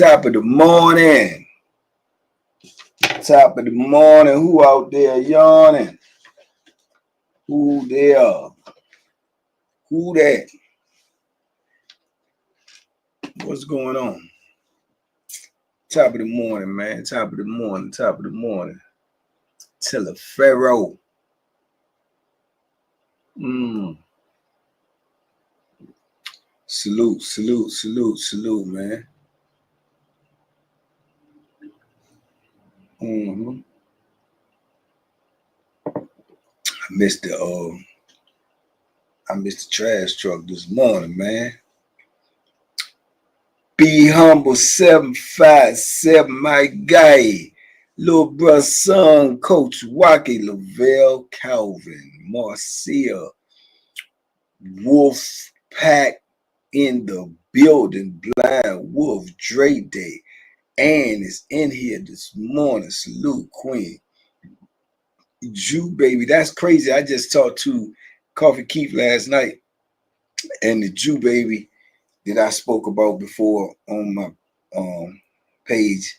Top of the morning. Top of the morning. Who out there yawning? Who there? Who that? What's going on? Top of the morning, man. Top of the morning. Top of the morning. Telepharo. Salute, salute, salute, salute, man. I missed the trash truck this morning, man. Be humble 757, my guy. Little brother, son, Coach Wacky, Lavelle, Calvin, Marcia, Wolf Pack in the building, Blind Wolf, Dre Day, Ann is in here this morning. Salute, Queen. Jew baby, that's crazy. I just talked to Coffee Keith last night, and the Jew baby that I spoke about before on my page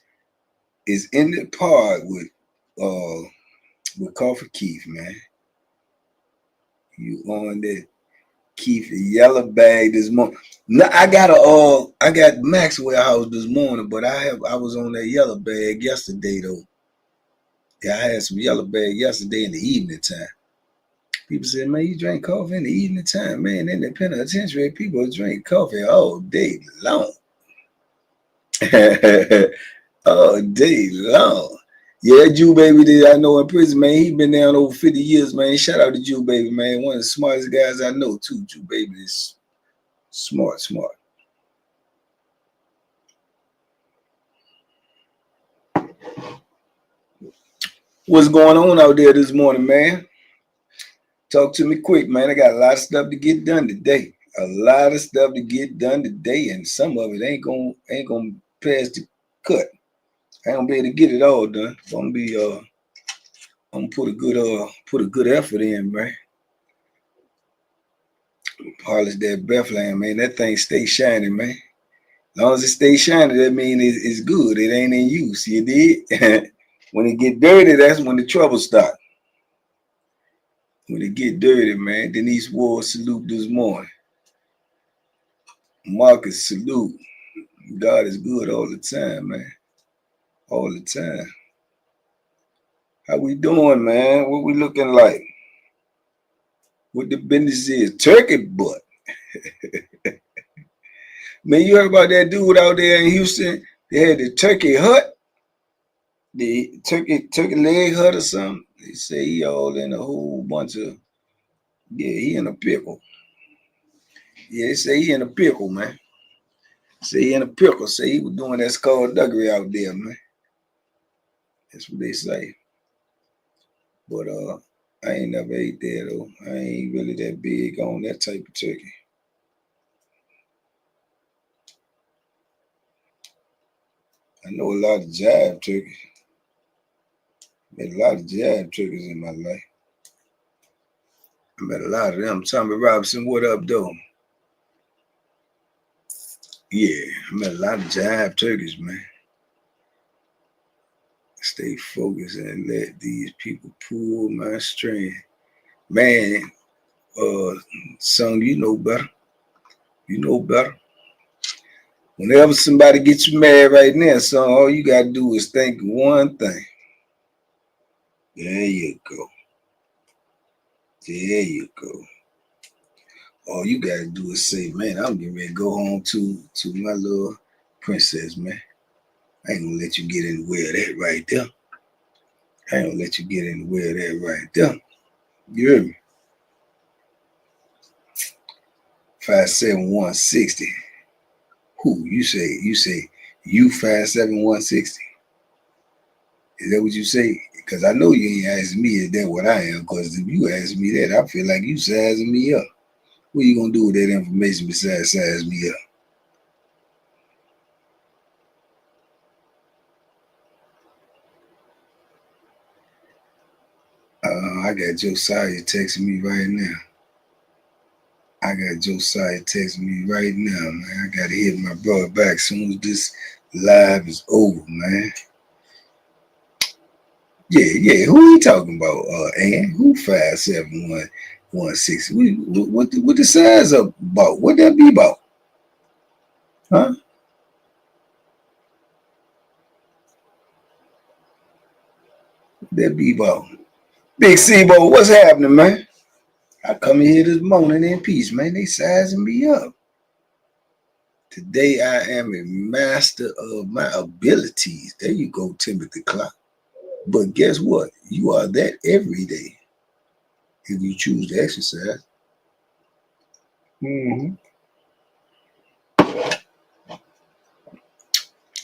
is in the pod with Coffee Keith, man. You on that Keith yellow bag this morning. No, I got Maxwell House this morning, but I was on that yellow bag yesterday though. Yeah, I had some yellow bag yesterday in the evening time. People said, man, you drink coffee in the evening time, man. In the penitentiary, people drink coffee all day long. All day long. Yeah, that Jew baby that I know in prison, man, he been down over 50 years, man. Shout out to Jew baby, man. One of the smartest guys I know, too. Jew baby is smart. What's going on out there this morning, man? Talk to me quick, man. I got a lot of stuff to get done today. And some of it ain't gonna pass the cut. I ain't gonna be able to get it all done. So I'm gonna put a good effort in, man. Polish that Bethlehem, man. That thing stay shining, man. As long as it stays shining, that means it's good. It ain't in use. You did? When it get dirty, that's when the trouble starts. When it get dirty, man. Denise Ward, salute this morning. Marcus, salute. God is good all the time, man. All the time. How we doing, man? What we looking like? What the business is? Turkey butt. Man, you heard about that dude out there in Houston? They had the turkey hut. The turkey leg hut or something. They say he all in a whole bunch of, he in a pickle. Yeah, they say he in a pickle, man. Say he in a pickle. Say he was doing that skullduggery out there, man. That's what they say. But I ain't never ate there though. I ain't really that big on that type of turkey. I know a lot of jive turkeys. Met a lot of jive turkeys in my life. I met a lot of them. Tommy Robinson, what up, though? Yeah, I met a lot of jive turkeys, man. Stay focused and let these people pull my string. Man, son, you know better. You know better. Whenever somebody gets you mad right now, son, all you got to do is think one thing. There you go. There you go. All you got to do is say, man, I'm getting ready to go home to my little princess, man. I ain't going to let you get in the way of that right there. I ain't going to let you get in the way of that right there. You hear me? 5'7", 160. Who? You say you 5'7", 160. Is that what you say? Because I know you ain't asking me is that what I am. Because if you ask me that, I feel like you sizing me up. What you gonna do with that information besides size me up? I got Josiah texting me right now. Man. I gotta hit my brother back as soon as Live is over, man. Yeah. Who you talking about, Ann? Who 5'7", 160? What the size up about? What that be about? Huh? That be about? Big Sebo, what's happening, man? I come in here this morning in peace, man. They sizing me up. Today I am a master of my abilities. There you go, Timothy Clark. But guess what? You are that every day if you choose to exercise. Mm-hmm.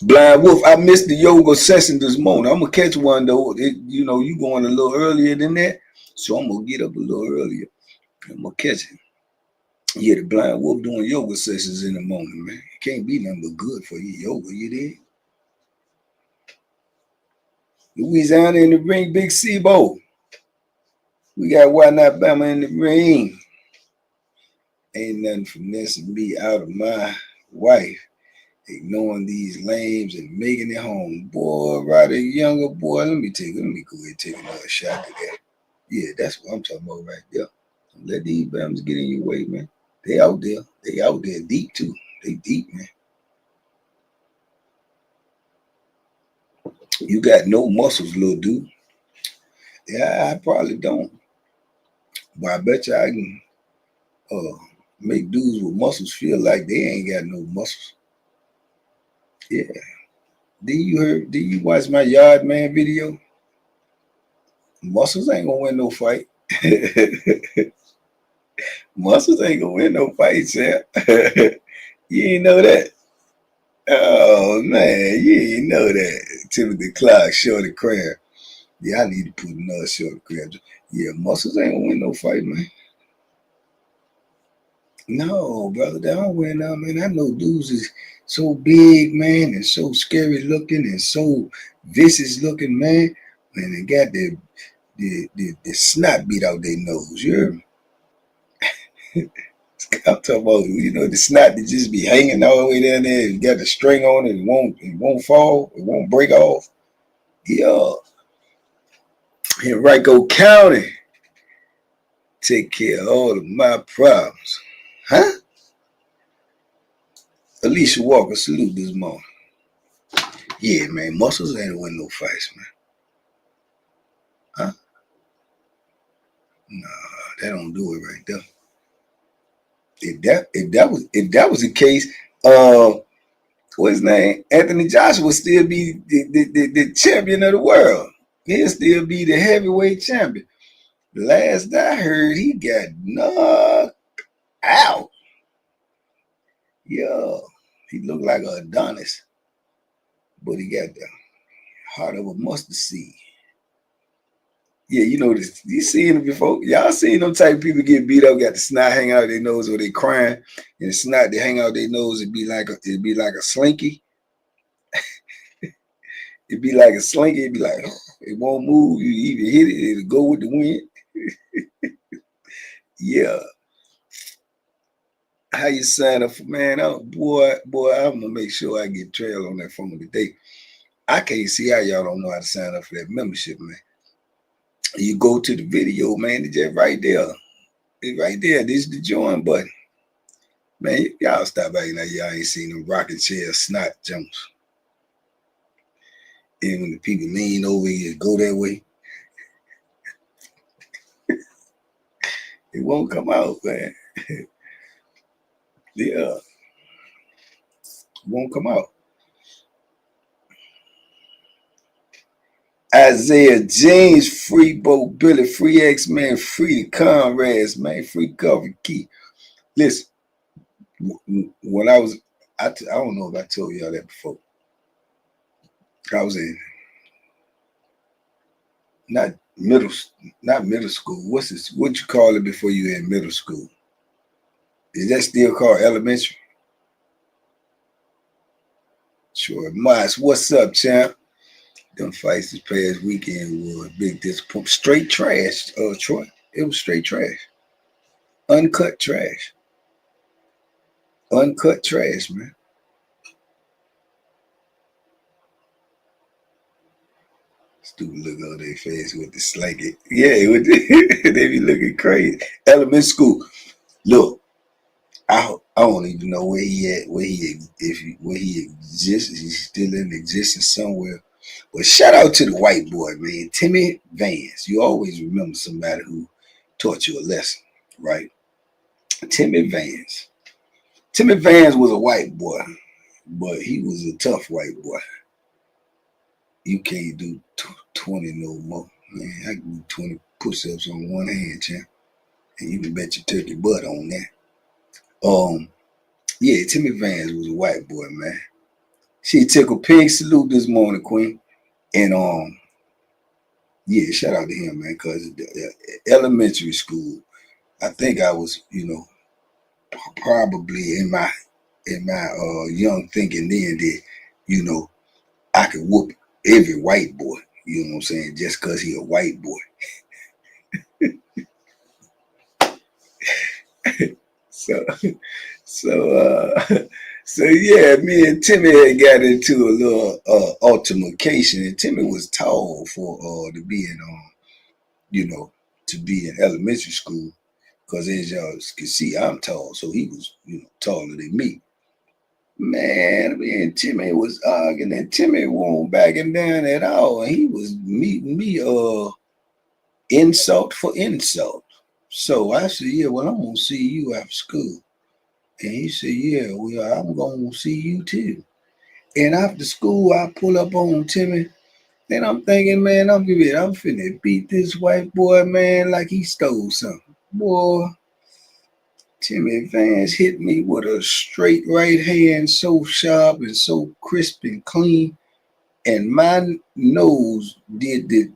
Blind Wolf, I missed the yoga session this morning. I'm gonna catch one though. You going a little earlier than that, so I'm gonna get up a little earlier. I'm gonna catch it. Yeah, the Blind Wolf doing yoga sessions in the morning, man. It can't be nothing but good for you. Yoga, you did. Louisiana in the ring, Big Sebo. We got Why Not Bama in the ring. Ain't nothing finessing me out of my wife. Ignoring these lames and making it home. Boy, right, a younger boy. Let me go ahead and take another shot at that. Yeah, that's what I'm talking about right there. Don't let these Bams get in your way, man. They out there. They out there deep too. They deep, man. You got no muscles, little dude. Yeah, I probably don't. But I bet you I can make dudes with muscles feel like they ain't got no muscles. Yeah. Did you watch my Yard Man video? Muscles ain't gonna win no fight. Muscles ain't gonna win no fight, Sam. You ain't know that. Oh man, you ain't know that. Timothy Clark, Shorty Crab. Yeah, I need to put another Shorty Crab. Yeah, muscles ain't gonna win no fight, man. No, brother, they don't win now, man. I know dudes is so big, man, and so scary looking and so vicious looking, man. And they got the snot beat out their nose. You heard me? I'm talking about, the snot that just be hanging all the way down there. You got the string on it. It won't fall. It won't break off. Yeah. Henrico County take care of all of my problems. Huh? Alicia Walker, salute this morning. Yeah, man. Muscles ain't win no fights, man. Huh? Nah, that don't do it right there. If that was the case, what's his name? Anthony Joshua would still be the champion of the world. He'll still be the heavyweight champion. Last I heard, he got knocked out. Yeah, he looked like an Adonis, but he got the heart of a mustard seed. Yeah, you know this. You seen it before? Y'all seen them type of people get beat up, got the snot hang out their nose, or they crying, and the snot they hang out their nose. It'd be like a slinky. It'd be like a slinky. It'd be like it won't move. You even hit it, it'll go with the wind. Yeah. How you sign up for, man? Oh, boy, I'm gonna make sure I get trail on that phone today. I can't see how y'all don't know how to sign up for that membership, man. You go to the video, man. It's just right there. It's right there. This is the join button. Man, y'all stop acting like y'all ain't seen them rocking chair snot jumps. And when the people lean over you, go that way, it won't come out, man. Yeah, it won't come out. Isaiah James, free Bo Billy, free X-Man, free the Conrads, man, free Cover Key. Listen, when I don't know if I told y'all that before. I was in not middle, not middle school. What's this? What you call it before you in middle school? Is that still called elementary? Sure. Miles, what's up, champ? Them fights this past weekend were a big disappointment. Straight trash, Troy. It was straight trash. Uncut trash. Uncut trash, man. Stupid look on their face with the slanky. Yeah, with the, they be looking crazy. Elementary school. Look, I don't even know where he at, where he exists. He's still in existence somewhere. But shout out to the white boy, man, Timmy Vance. You always remember somebody who taught you a lesson, right? Timmy Vance. Timmy Vance was a white boy, but he was a tough white boy. You can't do 20 no more. Man, I can do 20 push-ups on one hand, champ. And you can bet your turkey butt on that. Yeah, Timmy Vance was a white boy, man. She took a pink salute this morning, Queen. And yeah, shout out to him, man, because elementary school, I think I was, probably in my young thinking then that, I could whoop every white boy, you know what I'm saying, just because he a white boy. So so yeah, me and Timmy had got into a little altercation, and Timmy was tall for to be to be in elementary school, because as y'all can see, I'm tall, so he was taller than me. Man, me and Timmy was arguing, and Timmy wasn't backing down at all, and he was meeting me insult for insult. So I said, yeah, well, I'm gonna see you after school. And he said, yeah, well, I'm gonna see you too. And after school, I pull up on Timmy, and I'm thinking, man, I'm finna beat this white boy, man, like he stole something. Boy, Timmy Vance hit me with a straight right hand, so sharp and so crisp and clean, and my nose did the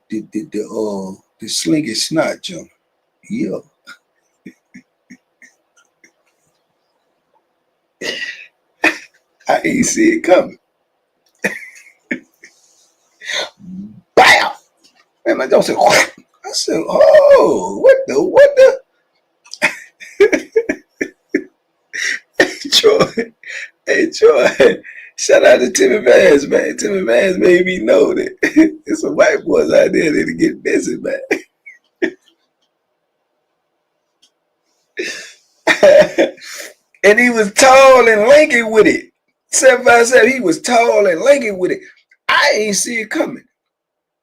slinky snot jump. Yeah. I ain't see it coming. Bam! And my dog said, what? I said, oh, what the? Troy, hey, Troy, shout out to Timmy Vance, man. Timmy Vance made me know that there's some white boys out there that get busy, man. And he was tall and lanky with it. 757, he was tall and lanky with it. I ain't see it coming,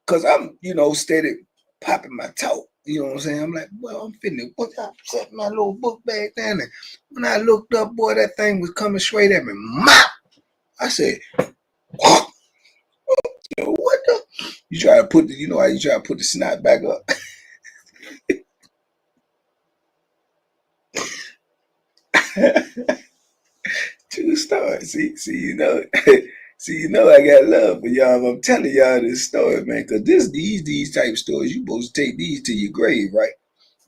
because I'm, steady popping my toe. You know what I'm saying? I'm like, well, I'm finna, I set my little book bag down, and when I looked up, boy, that thing was coming straight at me. Mop! I said, what the? You try to put the, how you try to put the snot back up? True story. See, I got love for y'all. I'm telling y'all this story, man, because these type of stories, you supposed to take these to your grave, right?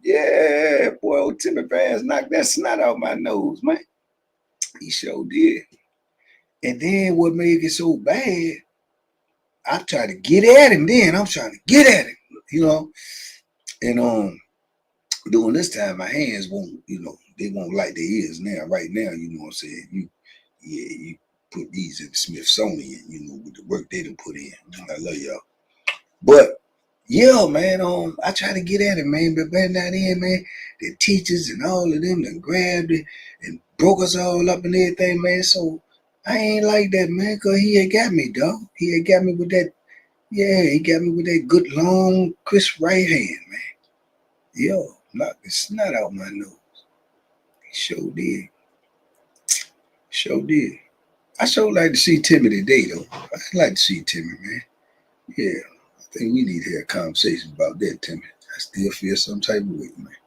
Yeah, boy, old Timmy Vance knocked that snot out my nose, man. He sure did. And then what made it so bad, I tried to get at him then. I'm trying to get at him, And during this time, my hands won't, they won't like their ears now. Right now, you know what I'm saying? You put these in the Smithsonian, with the work they done put in. I love y'all. But yeah, man, I try to get at it, man, but back now then, man, the teachers and all of them done grabbed it and broke us all up and everything, man. So I ain't like that, man, because he had got me, dog. He had got me with that, he got me with that good, long, crisp right hand, man. Yo, knocked the snot out my nose. He sure did. Sure did. I sure like to see Timmy today, though. I'd like to see Timmy, man. Yeah. I think we need to have a conversation about that, Timmy. I still feel some type of way, man.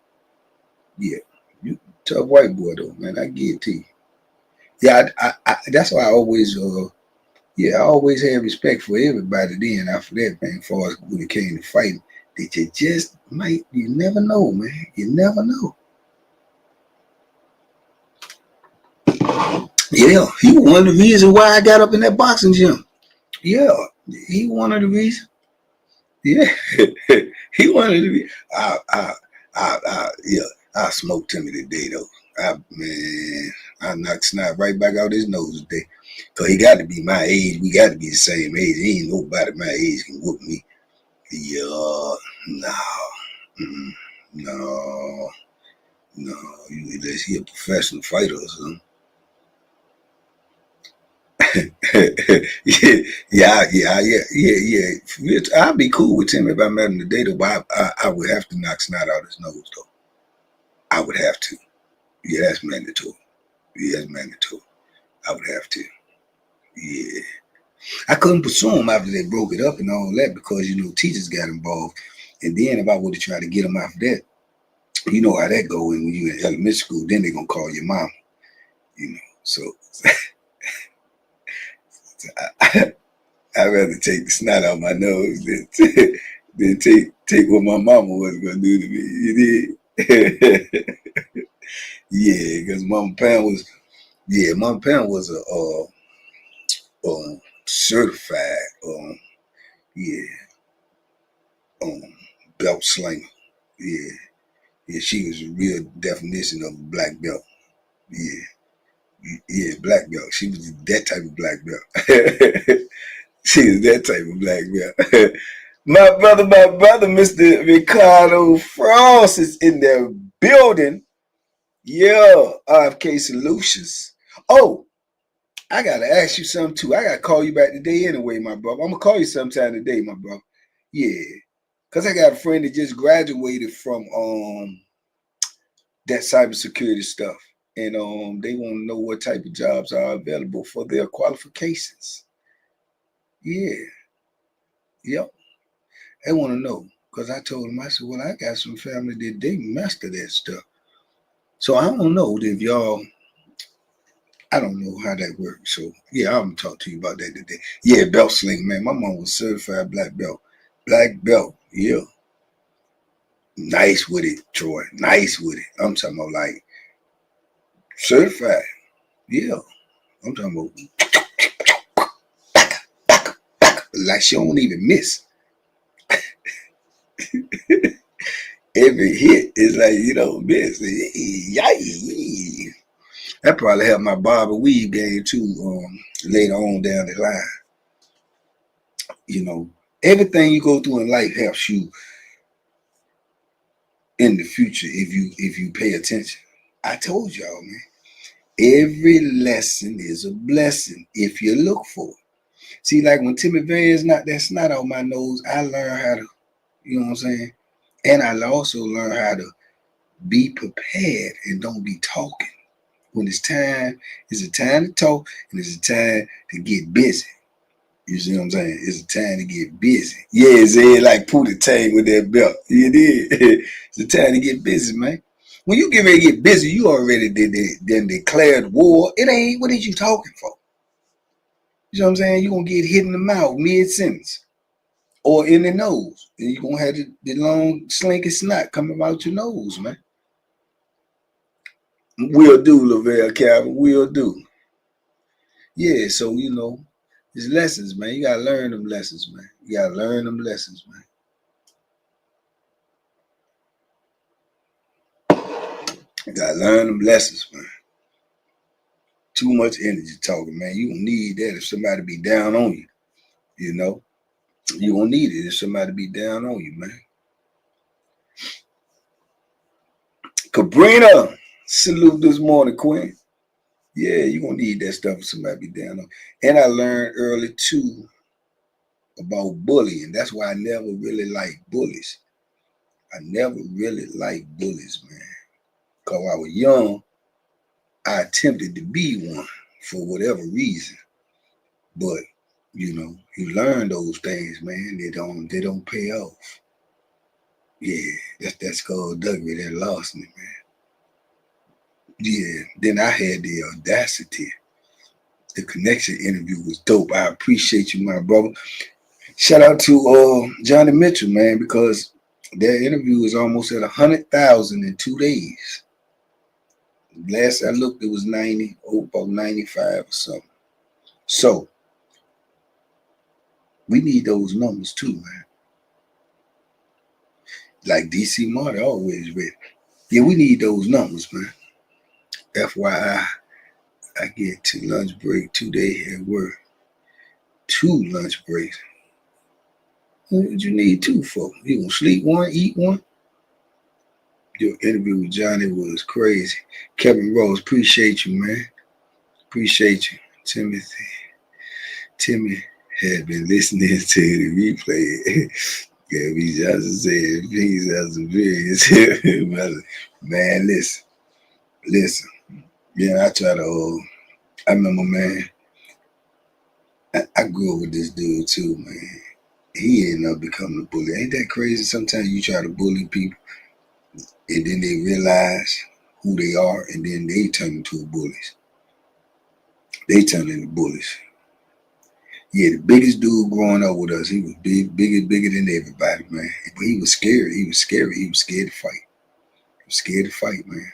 Yeah. You tough white boy, though, man. I get it to you. Yeah, I that's why I always, I always had respect for everybody then after that, man, as far as when it came to fighting, that you never know, man. You never know. Yeah, he was one of the reasons why I got up in that boxing gym. Yeah, he one of the reasons. Yeah, he one of the reasons. I smoked Timmy today, though. I knocked snot right back out his nose today. Because he got to be my age. We got to be the same age. Ain't nobody my age can whoop me. Yeah, no, no, no. Unless he a professional fighter or something. yeah. I'd be cool with Tim if I met him today, though. But I would have to knock snot out his nose, though. I would have to. Yeah, that's mandatory. Yeah, that's mandatory. I would have to. Yeah. I couldn't pursue him after they broke it up and all that because, teachers got involved. And then if I would have tried to get him after that, you know how that go. And when you in elementary school, then they're going to call your mom, So I'd rather take the snot out my nose than, than take what my mama was going to do to me. You did? Yeah, because Mama Pam was a certified, yeah, um, belt slinger. Yeah. Yeah, she was a real definition of a black belt. Yeah, black belt. She was that type of black belt. She was that type of black belt. my brother, Mr. Ricardo Frost is in the building. Yeah, RFK Solutions. Oh, I gotta ask you something too. I gotta call you back today anyway, my brother. I'm gonna call you sometime today, my brother. Yeah, cause I got a friend that just graduated from that cybersecurity stuff, and they want to know what type of jobs are available for their qualifications. Yeah, yep, they want to know because I told them, I said, well, I got some family that they master that stuff, so I don't know if y'all. I don't know how that works. So yeah, I'm gonna talk to you about that today. Yeah, belt sling, man. My mom was certified black belt. Black belt, yeah. Nice with it, Troy. Nice with it. I'm talking about like certified. Yeah. I'm talking about like she don't even miss. Every hit is like you don't miss. Yay. That probably helped my barber weave game too, later on down the line. You know, everything you go through in life helps you in the future if you pay attention. I told y'all, man. Every lesson is a blessing if you look for it. See, like when Timmy Vans knocked that snot out my nose, I learned how to, you know what I'm saying? And I also learned how to be prepared and don't be talking. When it's time, it's a time to talk and it's a time to get busy. You see what I'm saying? It's a time to get busy. Yeah, Zed like Pootie Tang with that belt. You did. It's a time to get busy, man. When you get ready to get busy, you already then declared war. It ain't what is you talking for? You know what I'm saying? You're gonna get hit in the mouth mid-sentence or in the nose. And you're gonna have the long slinky snot coming out your nose, man. Will do, Lavelle Calvin. Will do. Yeah, so it's lessons, man. You gotta learn them lessons, man. You gotta learn them lessons, man. You gotta learn them lessons, man. Too much energy talking, man. You don't need that if somebody be down on you. You know, you don't need it if somebody be down on you, man. Cabrina, salute this morning, Queen. Yeah, you gonna need that stuff if somebody be down on. And I learned early too about bullying. That's why I never really liked bullies. I never really liked bullies, man. Cause I was young, I attempted to be one for whatever reason. But you learn those things, man. They don't pay off. Yeah, that's called Duggery, that lost me, man. Yeah. Then I had the audacity. The connection interview was dope. I appreciate you, my brother. Shout out to Johnny Mitchell, man, because their interview is almost at 100,000 in 2 days. Last I looked, it was 90, about 95 or something. So we need those numbers too, man. Like DC Marty always read. Yeah, we need those numbers, man. FYI, I get to lunch break 2 days at work. 2 lunch breaks. What you need two for? You gonna sleep one, eat one? Your interview with Johnny was crazy. Kevin Rose, appreciate you, man. Appreciate you. Timmy had been listening to the replay. Yeah, we just said things as a various. Man, listen. Yeah, I try to. I remember, man. I grew up with this dude too, man. He ended up becoming a bully. Ain't that crazy? Sometimes you try to bully people, and then they realize who they are, and then they turn into bullies. They turn into bullies. Yeah, the biggest dude growing up with us, he was bigger than everybody, man. But he was scared. He was scary. He was scared to fight. He was scared to fight, man.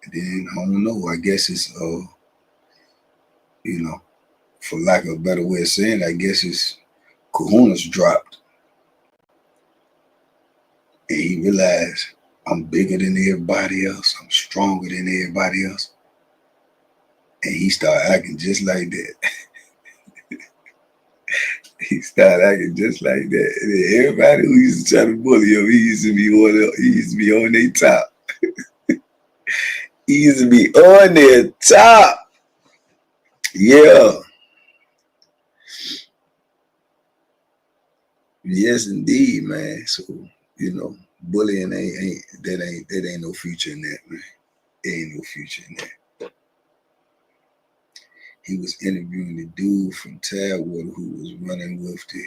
And then I don't know. I guess it's you know, for lack of a better way of saying it, I guess his kahunas dropped, and he realized I'm bigger than everybody else. I'm stronger than everybody else, and he started acting just like that. He started acting just like that. And everybody who used to try to bully him, he used to be on their top. He used to be on their top. Yeah. Yes, indeed, man. So, bullying ain't no future in that, man. There ain't no future in that. He was interviewing the dude from Tidewater who was running with the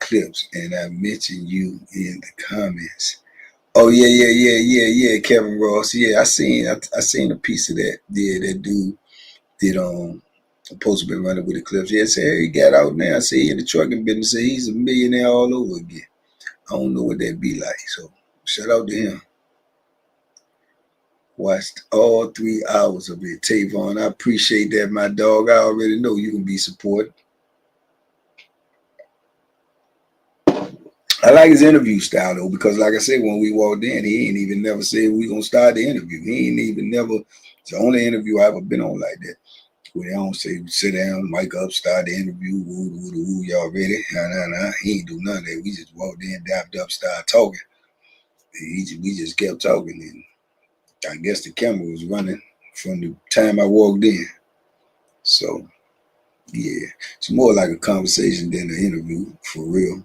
clips, and I mentioned you in the comments. Oh yeah, Kevin Ross. Yeah, I seen a piece of that. Yeah, that dude did supposed to be running with the clips. Yeah, say he got out now. I see in the trucking business. Say he's a millionaire all over again. I don't know what that be like. So shout out to him. Watched all 3 hours of it. Tavon, I appreciate that, my dog. I already know you can be supported. I like his interview style though, because like I said, when we walked in, he ain't even never said we gonna start the interview. He ain't even never. It's the only interview I ever been on like that. Where they don't say sit down, mic up, start the interview, woo, y'all ready? Nah. He ain't do none of that. We just walked in, dapped up, started talking. We just kept talking, and I guess the camera was running from the time I walked in. So yeah, it's more like a conversation than an interview for real.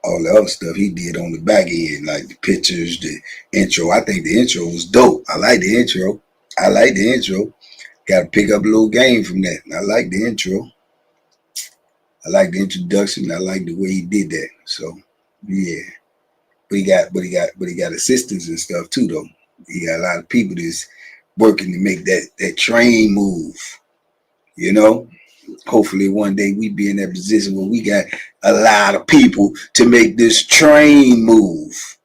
All the other stuff he did on the back end, like the pictures, the intro. I think the intro was dope. I like the intro. Got to pick up a little game from that. I like the intro. I like the introduction. I like the way he did that. So yeah, but he got assistants and stuff too though. He got a lot of people that's working to make that train move. Hopefully one day we be in that position where we got a lot of people to make this train move.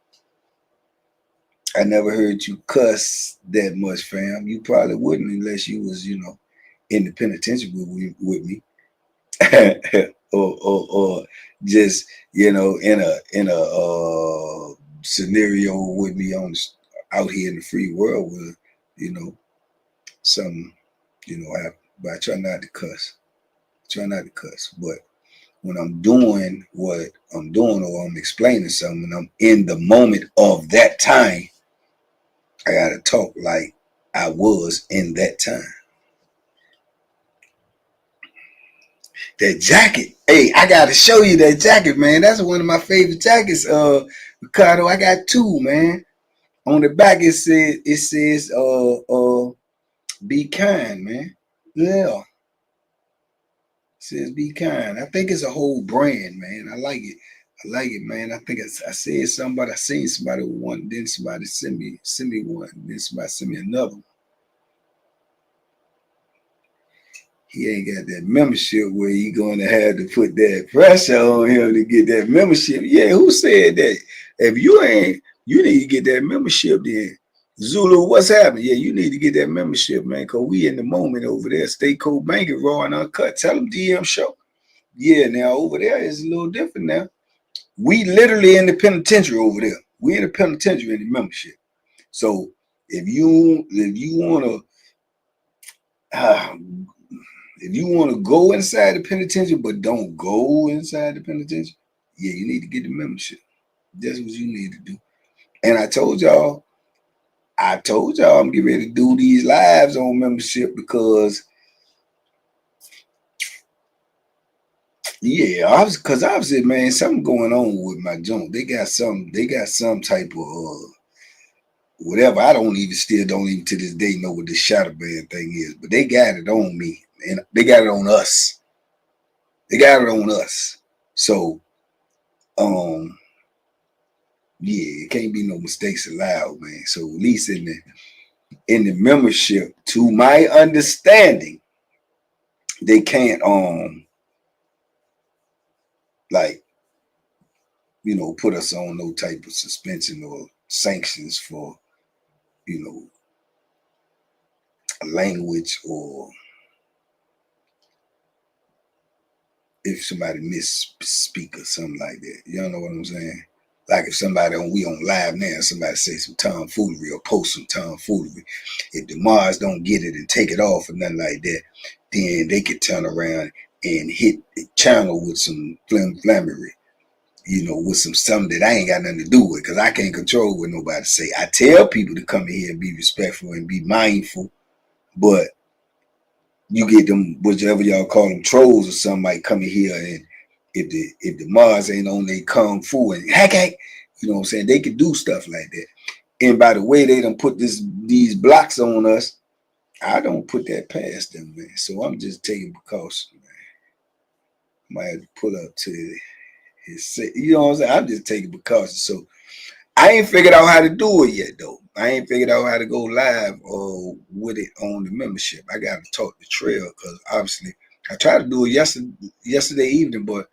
I never heard you cuss that much, fam. You probably wouldn't unless you was, in the penitentiary with me. or just, in a scenario with me out here in the free world where, something, happen. But I try not to cuss. But when I'm doing what I'm doing or I'm explaining something, I'm in the moment of that time, I gotta talk like I was in that time. That jacket, hey, I gotta show you that jacket, man. That's one of my favorite jackets, Ricardo. I got two, man. On the back it says be kind, man. Yeah. It says be kind. I think it's a whole brand, man. I like it, man. I think I said somebody, I seen somebody with one, then somebody send me one, then somebody send me another one. He ain't got that membership where you going to have to put that pressure on him to get that membership. Yeah, who said that? If you ain't, you need to get that membership then. Zulu, what's happening? Yeah, you need to get that membership, man, because we in the moment over there. Stay Cold Banking, Raw and Uncut. Tell them DM show. Yeah, now over there is a little different now. We literally in the penitentiary over there. We in the penitentiary in the membership. So if you want to go inside the penitentiary, but don't go inside the penitentiary, Yeah, you need to get the membership. That's what you need to do. And I told y'all I'm getting ready to do these lives on membership because, yeah, because obviously, man, something going on with my joint. They got some type of whatever. I don't even to this day know what this shadow band thing is, but they got it on me and they got it on us. So, yeah, it can't be no mistakes allowed, man. So at least in the membership, to my understanding, they can't like, put us on no type of suspension or sanctions for, language, or if somebody misspeak or something like that. You don't know what I'm saying? Like if we on live now, somebody say some tomfoolery or post some tomfoolery. If the Mars don't get it and take it off or nothing like that, then they could turn around and hit the channel with some flammery, with something that I ain't got nothing to do with, because I can't control what nobody say. I tell people to come in here and be respectful and be mindful, but you get them, whichever y'all call them, trolls or something, might come in here, and if the Mars ain't on they kung fu and hack, you know what I'm saying, they can do stuff like that. And by the way they done put these blocks on us, I don't put that past them, man. So I'm just taking precaution, man. I might have to pull up to his, you know what I'm saying? I'm just taking precaution. So I ain't figured out how to do it yet, though. I ain't figured out how to go live with it on the membership. I got to talk to Trail, because obviously I tried to do it yesterday evening, but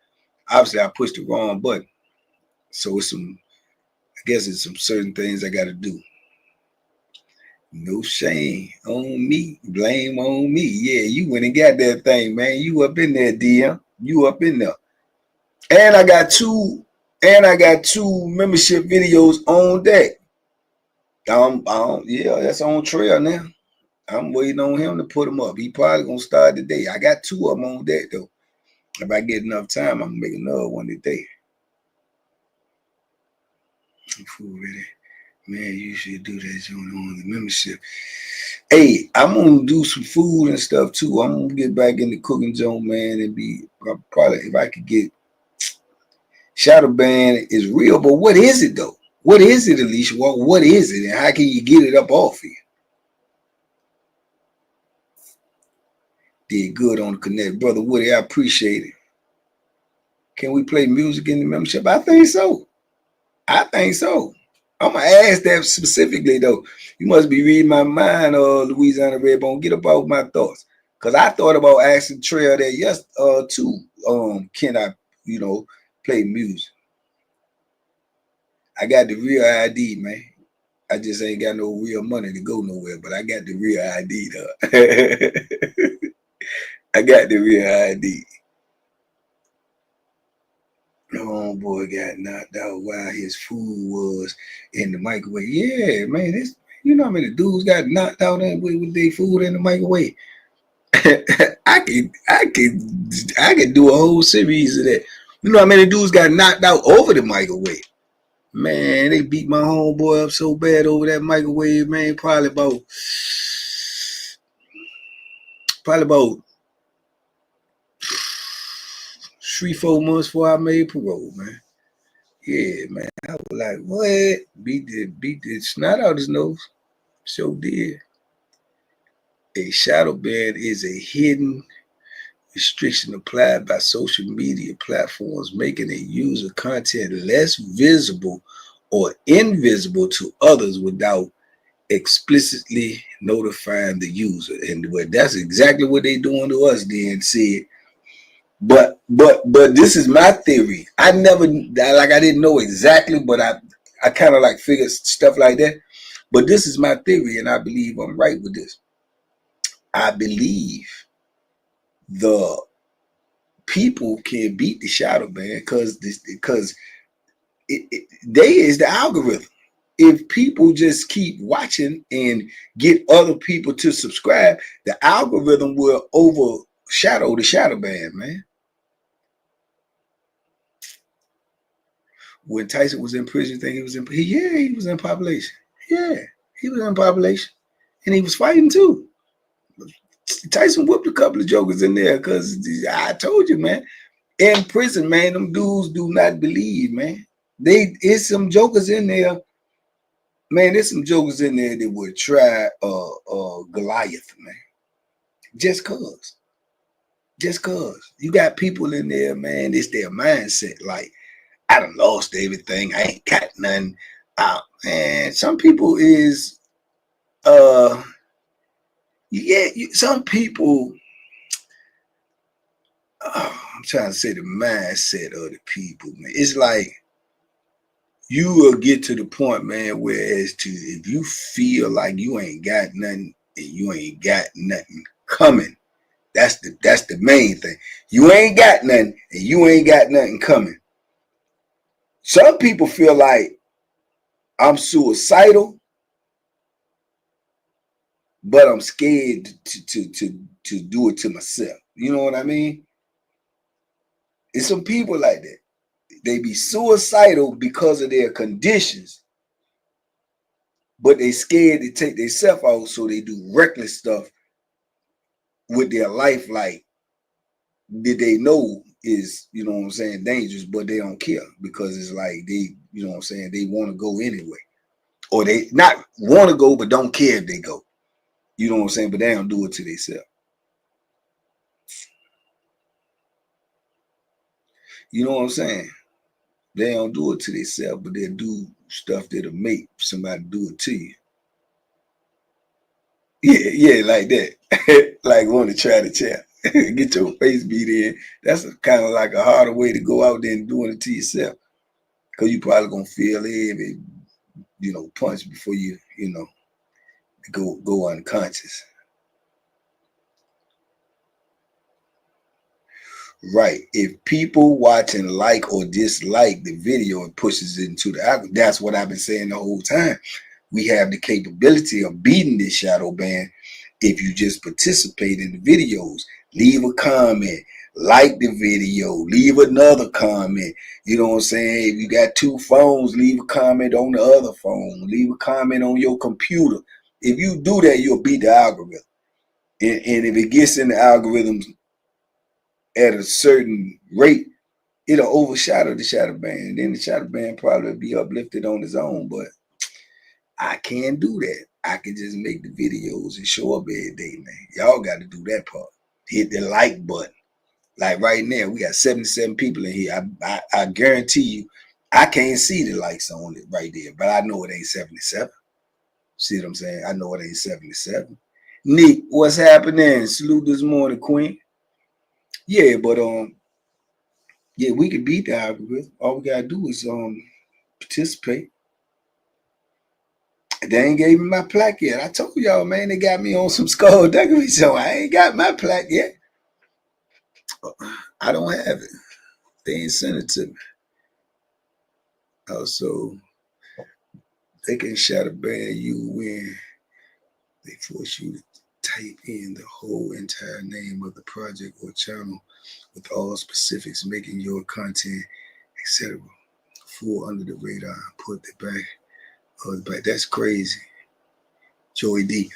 obviously I pushed the wrong button. So I guess it's some certain things I got to do. No shame on me. Blame on me. Yeah, you went and got that thing, man. You up in there, DM. You up in there. And I got two membership videos on deck. Yeah, that's on Trail now. I'm waiting on him to put them up. He probably gonna start today. I got two of them on deck though. If I get enough time, I'm gonna make another one today. Food ready. Man, you should do that on the membership. Hey, I'm gonna do some food and stuff too. I'm gonna get back in the cooking zone, man, and be probably, if I could get shadow band is real, but what is it though? What is it, Alicia? What is it, and how can you get it up off you? Did good on the connect, brother Woody. I appreciate it. Can we play music in the membership? I think so. I'm gonna ask that specifically though. You must be reading my mind, Louisiana Redbone. Get up off my thoughts, cause I thought about asking Trail that too. Can I, play music? I got the real ID, man. I just ain't got no real money to go nowhere, but I got the real ID though. I got the real ID. Homeboy got knocked out while his food was in the microwave. Yeah, man, you know how many dudes got knocked out with their food in the microwave? I could do a whole series of that. You know how many dudes got knocked out over the microwave? Man, they beat my homeboy up so bad over that microwave, man. Probably about 3-4 months before I made parole, man. Yeah, man. I was like, what? Beat the snot out his nose. So did. A shadow ban is a hidden restriction applied by social media platforms, making a user content less visible or invisible to others without explicitly notifying the user. And that's exactly what they doing to us, then said. But this is my theory. I didn't know exactly, but I kind of like figured stuff like that. But this is my theory, and I believe I'm right with this. I believe the people can beat the shadow ban because they is the algorithm. If people just keep watching and get other people to subscribe, the algorithm will overshadow the shadow ban, man. When Tyson was in prison, think he was in? Yeah, he was in population. Yeah, he was in population, and he was fighting too. Tyson whooped a couple of jokers in there because I told you, man. In prison, man, them dudes do not believe, man. It's some jokers in there, man. There's some jokers in there that would try Goliath, man. Just cause you got people in there, man. It's their mindset. Like, I done lost everything. I ain't got nothing. Man, some people is some people. I'm trying to say the mindset of the people, man. It's like you will get to the point, man, whereas to if you feel like you ain't got nothing and you ain't got nothing coming, that's the main thing. You ain't got nothing and you ain't got nothing coming. Some people feel like I'm suicidal, but I'm scared to do it to myself. You know what I mean? It's some people like that. They be suicidal because of their conditions, but they scared to take themselves out, so they do reckless stuff with their life, like that they know is, you know what I'm saying, dangerous, but they don't care because it's like they, you know what I'm saying, they want to go anyway. Or they not want to go, but don't care if they go. You know what I'm saying? But they don't do it to themselves. You know what I'm saying? They don't do it to themselves, but they'll do stuff that'll make somebody do it to you. Yeah, like that. Like want to try to chair. Get your face beat in. That's kind of like a harder way to go out there and doing it to yourself. Because you probably gonna feel every, punch before you, go unconscious. Right. If people watch and like or dislike the video, it pushes it into the algorithm. That's what I've been saying the whole time. We have the capability of beating this shadow ban if you just participate in the videos. Leave a comment, like the video, leave another comment. You know what I'm saying? If you got two phones, leave a comment on the other phone. Leave a comment on your computer. If you do that, you'll beat the algorithm. And if it gets in the algorithms at a certain rate, it'll overshadow the shadow ban. Then the shadow ban probably be uplifted on its own. But I can't do that. I can just make the videos and show up every day, man. Y'all got to do that part. Hit the like button. Like right now, we got 77 people in here. I guarantee you, I can't see the likes on it right there, but I know it ain't 77. See what I'm saying? I know it ain't 77. Nick, what's happening? Salute this morning, Queen. Yeah, but yeah, we can beat the algorithm. All we gotta do is participate. They ain't gave me my plaque yet. I told y'all, man, they got me on some skullduggery, so I ain't got my plaque yet. I don't have it. They ain't sent it to me. Also, they can shadow ban you when they force you to type in the whole entire name of the project or channel with all specifics, making your content, etc. fall under the radar. Put it back. That's crazy. Joey D.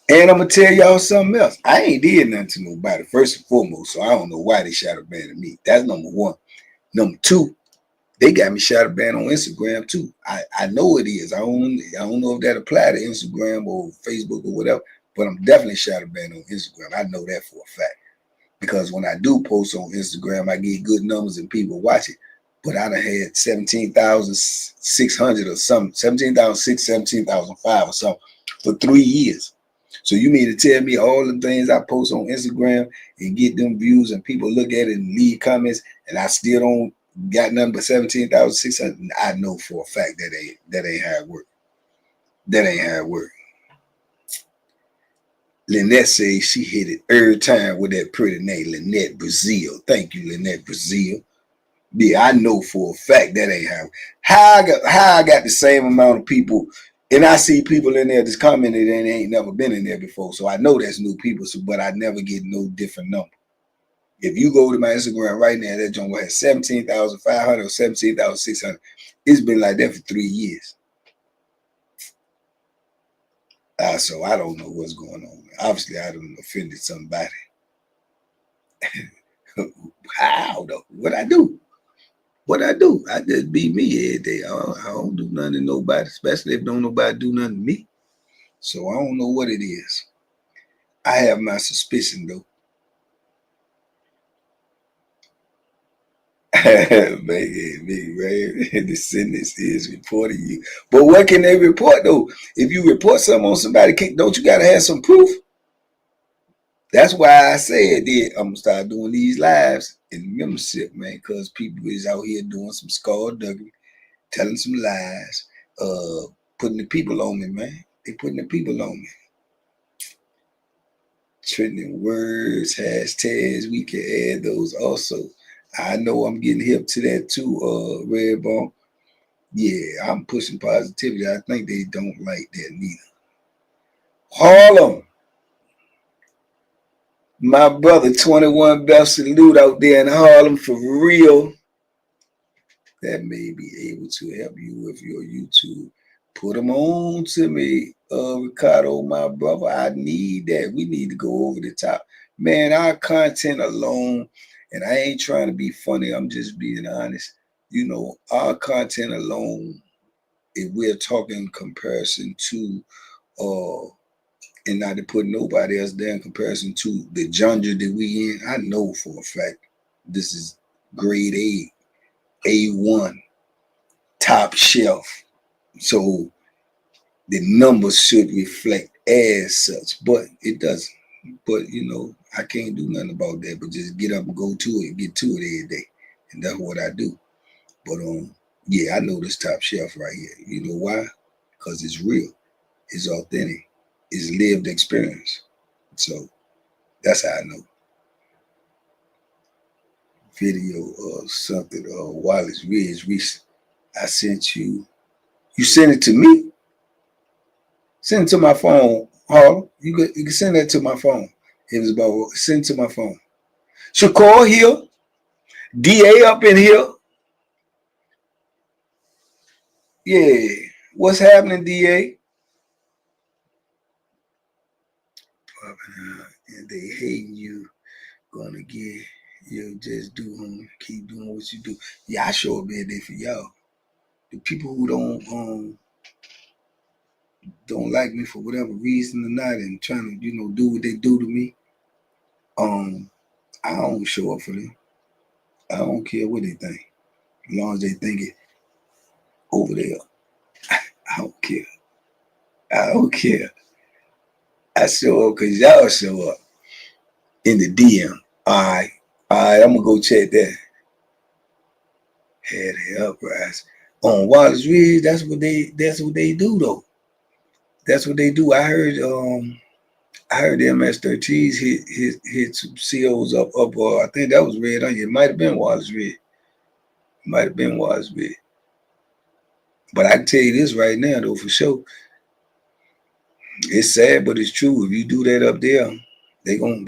And I'm gonna tell y'all something else. I ain't did nothing to nobody, first and foremost, so I don't know why they shadow banned me. That's number one. Number two, they got me shadow banned on Instagram too. I know it is. I don't know if that apply to Instagram or Facebook or whatever, but I'm definitely shadow banned on Instagram. I know that for a fact. Because when I do post on Instagram, I get good numbers and people watch it. But I done had 17,600 or something, 17,600, 17,500 or something for 3 years. So you mean to tell me all the things I post on Instagram and get them views and people look at it and leave comments and I still don't got nothing but 17,600? I know for a fact that ain't how it work. That ain't how it work. Lynette says she hit it every time with that pretty name, Lynette Brazil. Thank you, Lynette Brazil. Yeah, I know for a fact that ain't how I got the same amount of people, and I see people in there that's commented and ain't never been in there before. So I know that's new people, but I never get no different number. If you go to my Instagram right now, that joint has 17,500 or 17,600. It's been like that for 3 years. So I don't know what's going on. Obviously, I done offended somebody. How though? What I do? What I do? I just be me every day. I don't do nothing to nobody, especially if don't nobody do nothing to me. So I don't know what it is. I have my suspicion though. Man, the sentence is reporting you. But what can they report though? If you report something on somebody, don't you gotta have some proof? That's why I said that I'm gonna start doing these lives in membership, man, because people is out here doing some skullduggery, telling some lies, putting the people on me, man. They putting the people on me. Trending words, hashtags, we can add those also. I know I'm getting hip to that too, Redbone. Yeah, I'm pushing positivity. I think they don't like that neither. Harlem. My brother, 21 Best salute out there in Harlem for real. That may be able to help you with your YouTube. Put them on to me, Ricardo, my brother. I need that. We need to go over the top. Man, our content alone, and I ain't trying to be funny, I'm just being honest. You know, our content alone, if we're talking comparison to, and not to put nobody else there in comparison to the genre that we in, I know for a fact this is grade A, A1, top shelf. So the numbers should reflect as such, but it doesn't. But you know, I can't do nothing about that, but just get up and go to it, get to it every day. And that's what I do. But yeah, I know this top shelf right here. You know why? Because it's real, it's authentic, it's lived experience. So that's how I know. Video or something, Wallace Ridge recent. I sent you. You sent it to me? Send it to my phone, Harlem. You can send that to my phone. It was about send it to my phone. Shakur here. DA up in here. Yeah. What's happening, DA? And they hating you. Gonna get you just do keep doing what you do. Yeah, I sure be there for y'all. The people who don't like me for whatever reason or not and trying to, do what they do to me, I don't show up for them. I don't care what they think. As long as they think it over there. I don't care. I don't care. I show up because y'all show up in the DM. All right, I'm gonna go check that. Had the uprise. On Wallace Ridge, that's what they do though. That's what they do. I heard the MS-13s hit some COs up. I think that was Red Onion. It might have been Wallace Ridge. But I can tell you this right now though, for sure. It's sad, but it's true. If you do that up there, they gonna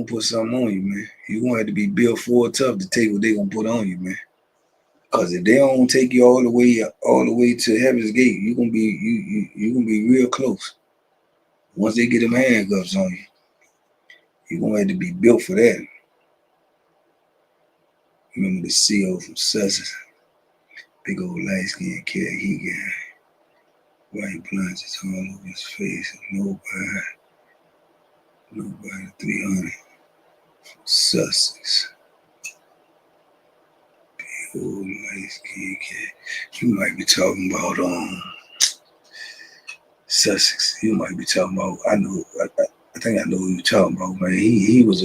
put something on you, man. You gonna have to be built for tough to take what they gonna put on you, man. Cause if they don't take you all the way to Heaven's Gate, you gonna be real close. Once they get them handcuffs on you, you gonna have to be built for that. Remember the CO from Sussex, big old light skin cat, he got white blotches all over his face, and nobody 300 from Sussex. Big old light skin cat. You might be talking about Sussex. You might be talking about. I think I know who you're talking about, man. He was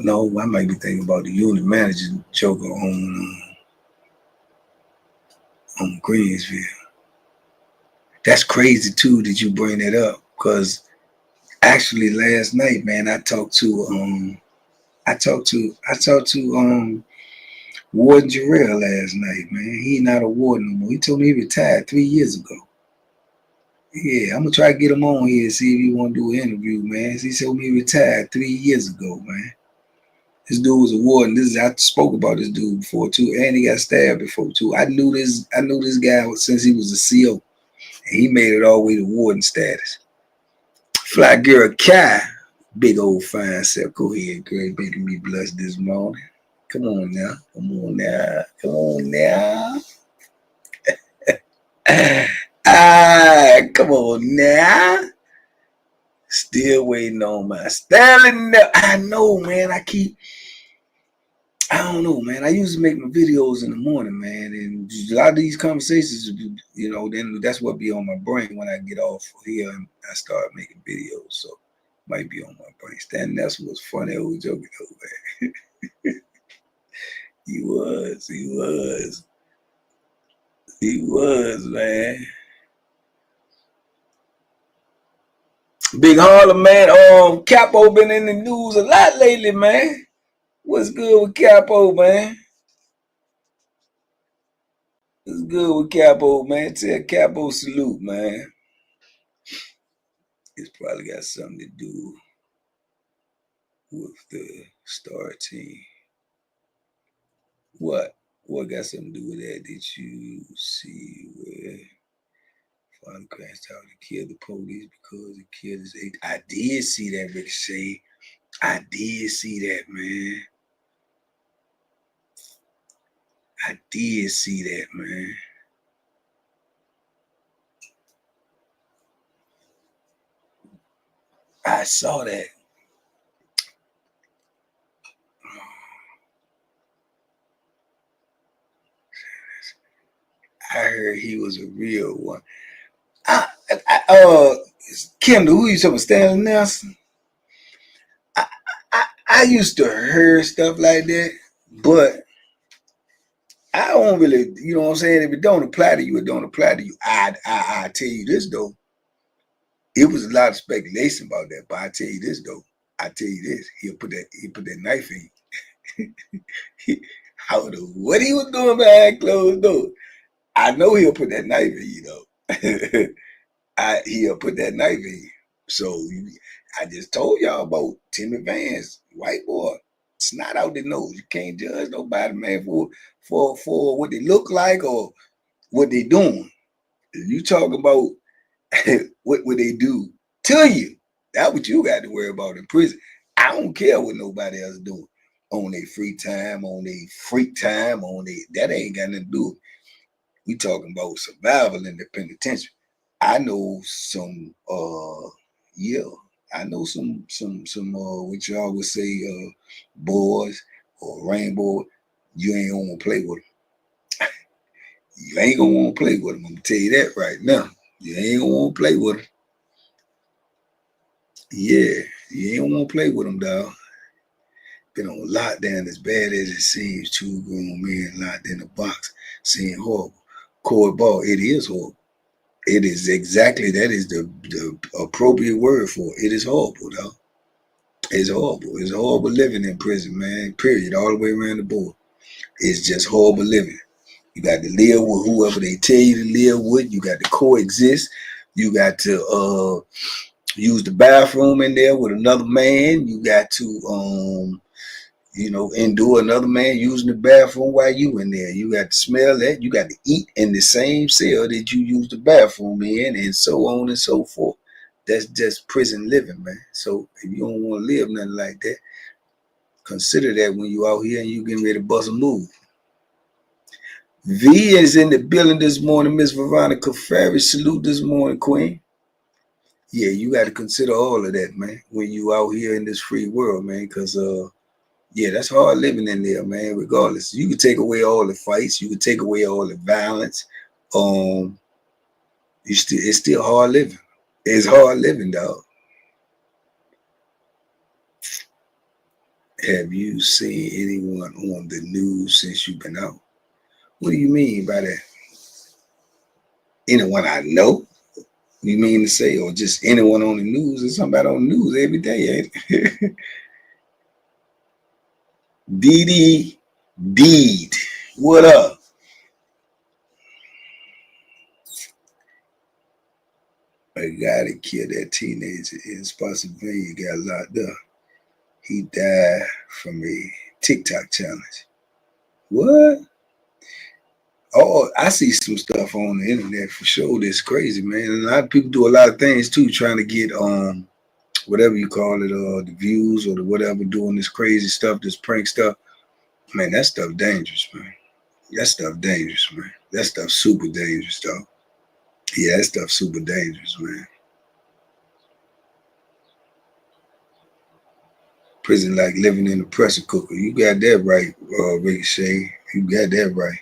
no, I might be thinking about the unit manager joker on Greensville. That's crazy too that you bring that up, because actually last night, man, I talked to Warden Jarrell last night, man. He not a warden no more. He told me he retired 3 years ago. Yeah, I'm gonna try to get him on here and see if he want to do an interview, man. He told me he retired 3 years ago, man. This dude was a warden. I spoke about this dude before too, and he got stabbed before too. I knew this guy since he was a CO, and he made it all the way to warden status. Fly girl Kai, big old fine self. Go ahead, girl, making me blush this morning. Come on now, come on now, come on now. Come on now. Still waiting on my styling. I know, man. I don't know, man. I used to make my videos in the morning, man, and a lot of these conversations, then that's what be on my brain when I get off here and I start making videos. So might be on my brain. Stan Nelson was funny old joke though, man. He was, man. Big Harlem, man. Capo been in the news a lot lately, man. What's good with Capo, man? What's good with Capo, man? Tell Capo salute, man. It's probably got something to do with the star team. What? What got something to do with that? Did you see where Father crashed out and killed the police because he killed his eight? I did see that, Ricochet. I did see that, man. I did see that, man. I saw that. I heard he was a real one. Kendall, who you talking about? Stanley Nelson? I used to hear stuff like that, but I don't really, you know what I'm saying? If it don't apply to you, it don't apply to you. I tell you this though. It was a lot of speculation about that, but I tell you this though. I tell you this. He'll put that knife in you. I don't know what he was doing behind closed doors. I know he'll put that knife in you though. He'll put that knife in you. So I just told y'all about Timmy Vance, white boy. Snot out the nose. You can't judge nobody, man, for what they look like or what they doing. If you talk about what they do to you, that's what you got to worry about in prison. I don't care what nobody else doing on their free time, on their freak time, that ain't got nothing to do with it. We talking about survival in the penitentiary. I know some I know some what y'all would say boys or rainbow. You ain't gonna play with them. You ain't gonna want to play with them. I'm gonna tell you that right now. You ain't gonna want to play with them. Yeah, you ain't gonna want to play with them, dog. Been on lockdown as bad as it seems. Two grown men locked in a box, seeing horrible. Court ball, it is horrible. It is exactly that is the appropriate word for it. It is horrible, though. It's horrible. It's horrible living in prison, man. Period. All the way around the board. It's just horrible living. You got to live with whoever they tell you to live with. You got to coexist. You got to use the bathroom in there with another man. You got to endure another man using the bathroom while you in there. You got to smell that. You got to eat in the same cell that you use the bathroom in, and so on and so forth. That's just prison living, man. So if you don't want to live nothing like that, consider that when you out here and you getting ready to bust a move. V is in the building this morning. Miss Veronica Ferris, salute this morning, Queen. Yeah, you got to consider all of that, man, when you out here in this free world, man, because yeah, that's hard living in there, man. Regardless, you can take away all the fights, you can take away all the violence. It's still hard living. It's hard living, dog. Have you seen anyone on the news since you've been out? What do you mean by that? Anyone I know? You mean to say, or just anyone on the news? There's somebody on the news every day, ain't it? Dee Deed. What up? A guy that killed that teenager in Spotsylvania got locked up. He died from a TikTok challenge. What? Oh, I see some stuff on the internet for sure that's crazy, man. And a lot of people do a lot of things too, trying to get whatever you call it, the views or the whatever, doing this crazy stuff, this prank stuff. Man, that stuff dangerous, man. That stuff dangerous, man. That stuff super dangerous, though. Yeah, that stuff super dangerous, man. Prison like living in a pressure cooker. You got that right, Ricochet. You got that right.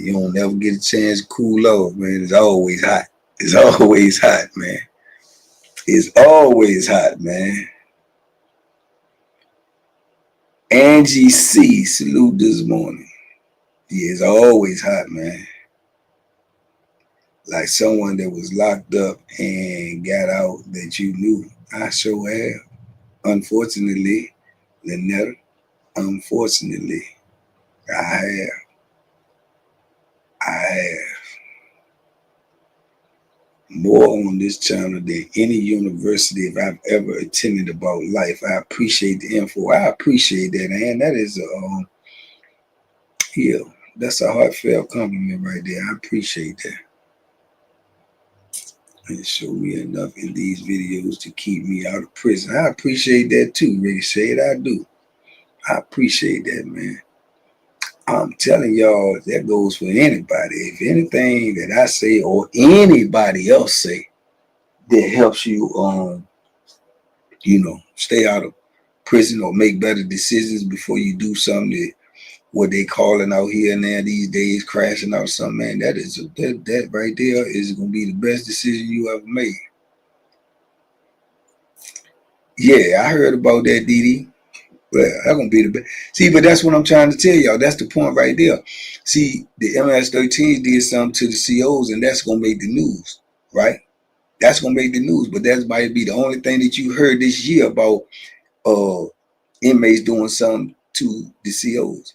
You don't never get a chance to cool off, man. It's always hot. It's always hot, man. It's always hot, man. Angie C. Salute this morning. Yeah, it's always hot, man. Like someone that was locked up and got out that you knew. I sure have. Unfortunately, Lynetta, unfortunately, I have. More on this channel than any university I've ever attended about life. I appreciate the info. I appreciate that, and that is that's a heartfelt compliment right there. I appreciate that. And show me enough in these videos to keep me out of prison. I appreciate that too, Ricochet. I do. I appreciate that, man. I'm telling y'all, that goes for anybody. If anything that I say or anybody else say that helps you, stay out of prison or make better decisions before you do something that what they calling out here and there these days, crashing out something, man, that right there is gonna be the best decision you ever made. Yeah, I heard about that, DD. Well, that's gonna be the best. See, but that's what I'm trying to tell y'all. That's the point right there. See, the MS-13s did something to the COs, and that's gonna make the news, right? That's gonna make the news. But that might be the only thing that you heard this year about inmates doing something to the COs.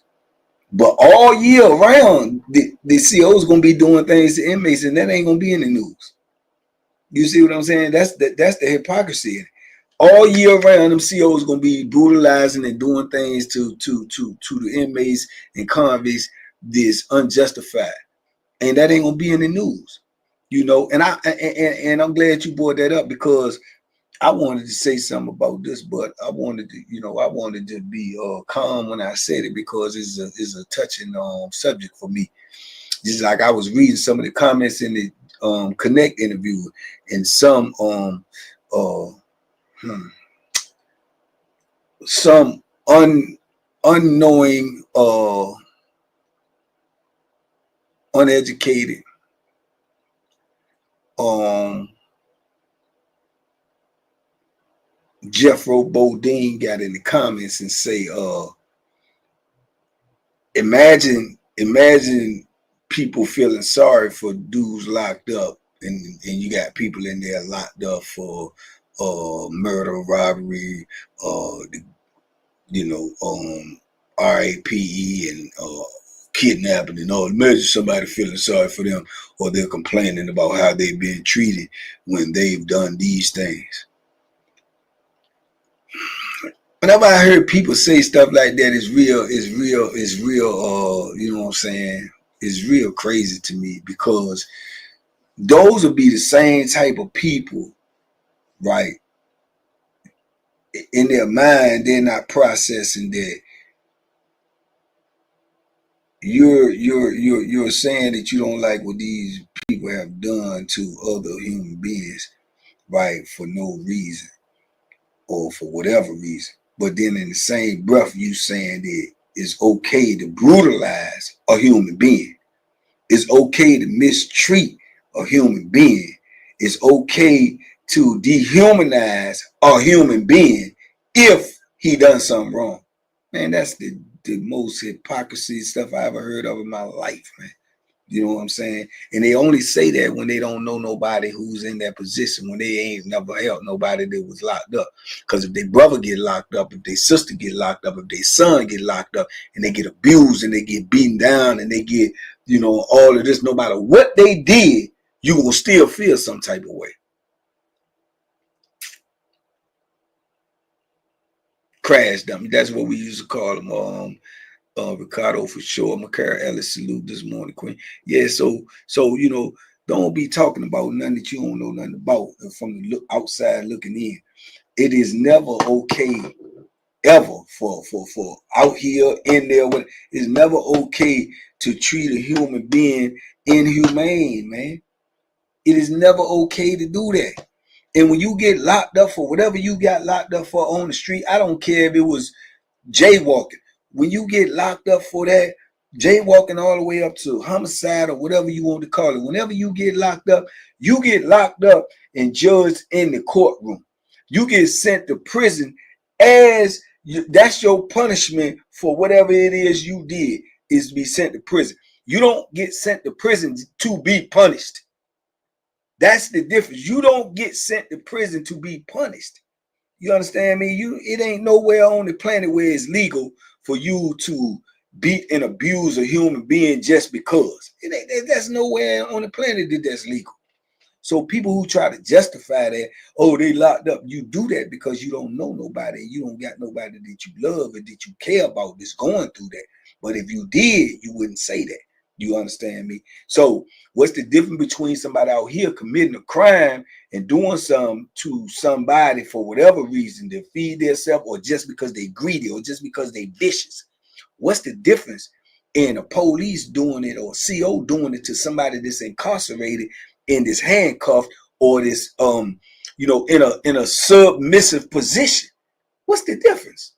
But all year round, the CO's gonna be doing things to inmates, and that ain't gonna be in the news. You see what I'm saying? That's the hypocrisy. All year round, them CO's gonna be brutalizing and doing things to the inmates and convicts that's unjustified, and that ain't gonna be in the news. And I'm glad you brought that up because I wanted to say something about this, but I wanted to be calm when I said it because it's a touching subject for me. Just like I was reading some of the comments in the Connect interview, and some unknowing, uneducated, Jeffro Bodine got in the comments and say, imagine people feeling sorry for dudes locked up, and you got people in there locked up for murder, robbery, RAPE and kidnapping and all. Imagine somebody feeling sorry for them, or they're complaining about how they've been treated when they've done these things. Whenever I heard people say stuff like that, it's real, you know what I'm saying? It's real crazy to me, because those will be the same type of people, right? In their mind, they're not processing that you're saying that you don't like what these people have done to other human beings, right? For no reason or for whatever reason. But then in the same breath, you saying that it's okay to brutalize a human being. It's okay to mistreat a human being. It's okay to dehumanize a human being if he done something wrong. Man, that's the most hypocrisy stuff I ever heard of in my life, man. You know what I'm saying? And they only say that when they don't know nobody who's in that position, when they ain't never helped nobody that was locked up. Because if their brother get locked up, if their sister get locked up, if their son get locked up, and they get abused and they get beaten down and they get, all of this, no matter what they did, you will still feel some type of way. crash dummy. That's what we used to call them. Ricardo for sure. Makara Ellis, salute this morning, Queen. Yeah, so you know, don't be talking about nothing that you don't know nothing about from the outside looking in. It is never okay ever for out here in there. It's never okay to treat a human being inhumane, man. It is never okay to do that. And when you get locked up for whatever you got locked up for on the street, I don't care if it was jaywalking. When you get locked up for that, jaywalking all the way up to homicide or whatever you want to call it, whenever you get locked up and judged in the courtroom. You get sent to prison as that's your punishment for whatever it is you did, is to be sent to prison. You don't get sent to prison to be punished. That's the difference. You don't get sent to prison to be punished. You understand me? It ain't nowhere on the planet where it's legal for you to beat and abuse a human being just because. That's nowhere on the planet that's legal. So people who try to justify that, oh, they locked up, you do that because you don't know nobody. You don't got nobody that you love and that you care about that's going through that. But if you did, you wouldn't say that. You understand me? So what's the difference between somebody out here committing a crime and doing something to somebody for whatever reason, to feed themselves, or just because they greedy, or just because they vicious? What's the difference in a police doing it or CO doing it to somebody that's incarcerated in this handcuff or this in a submissive position? What's the difference?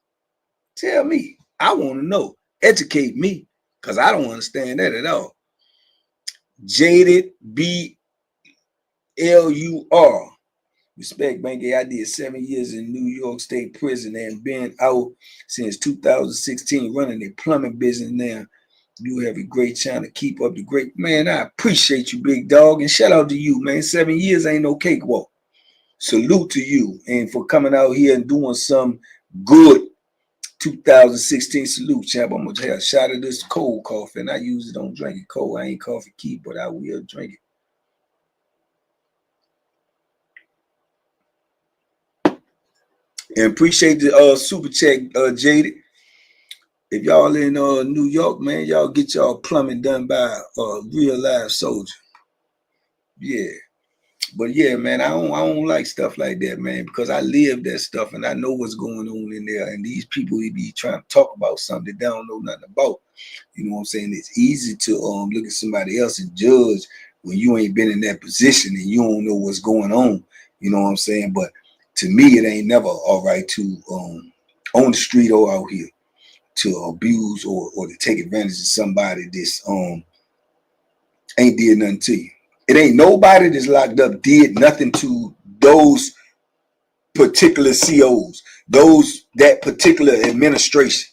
Tell me. I want to know. Educate me, because I don't understand that at all. Jaded BLUR. Respect, Banky. I did 7 years in New York State prison and been out since 2016 running a plumbing business now. You have a great chance to keep up the great. Man, I appreciate you, big dog. And shout out to you, man. 7 years ain't no cakewalk. Salute to you. And for coming out here and doing some good 2016 salute, champ. I'm going to have a shot of this cold coffee. And I usually don't drink it cold. I ain't coffee keep, but I will drink it. And appreciate the super check, Jaded. If y'all in New York, man, y'all get y'all plumbing done by a real live soldier. Yeah. But yeah, man, I don't like stuff like that, man, because I live that stuff and I know what's going on in there. And these people, they be trying to talk about something they don't know nothing about. You know what I'm saying? It's easy to look at somebody else and judge when you ain't been in that position and you don't know what's going on. You know what I'm saying? But to me, it ain't never all right to on the street or out here to abuse or to take advantage of somebody that's ain't did nothing to you. It ain't nobody that's locked up did nothing to those particular COs, that particular administration.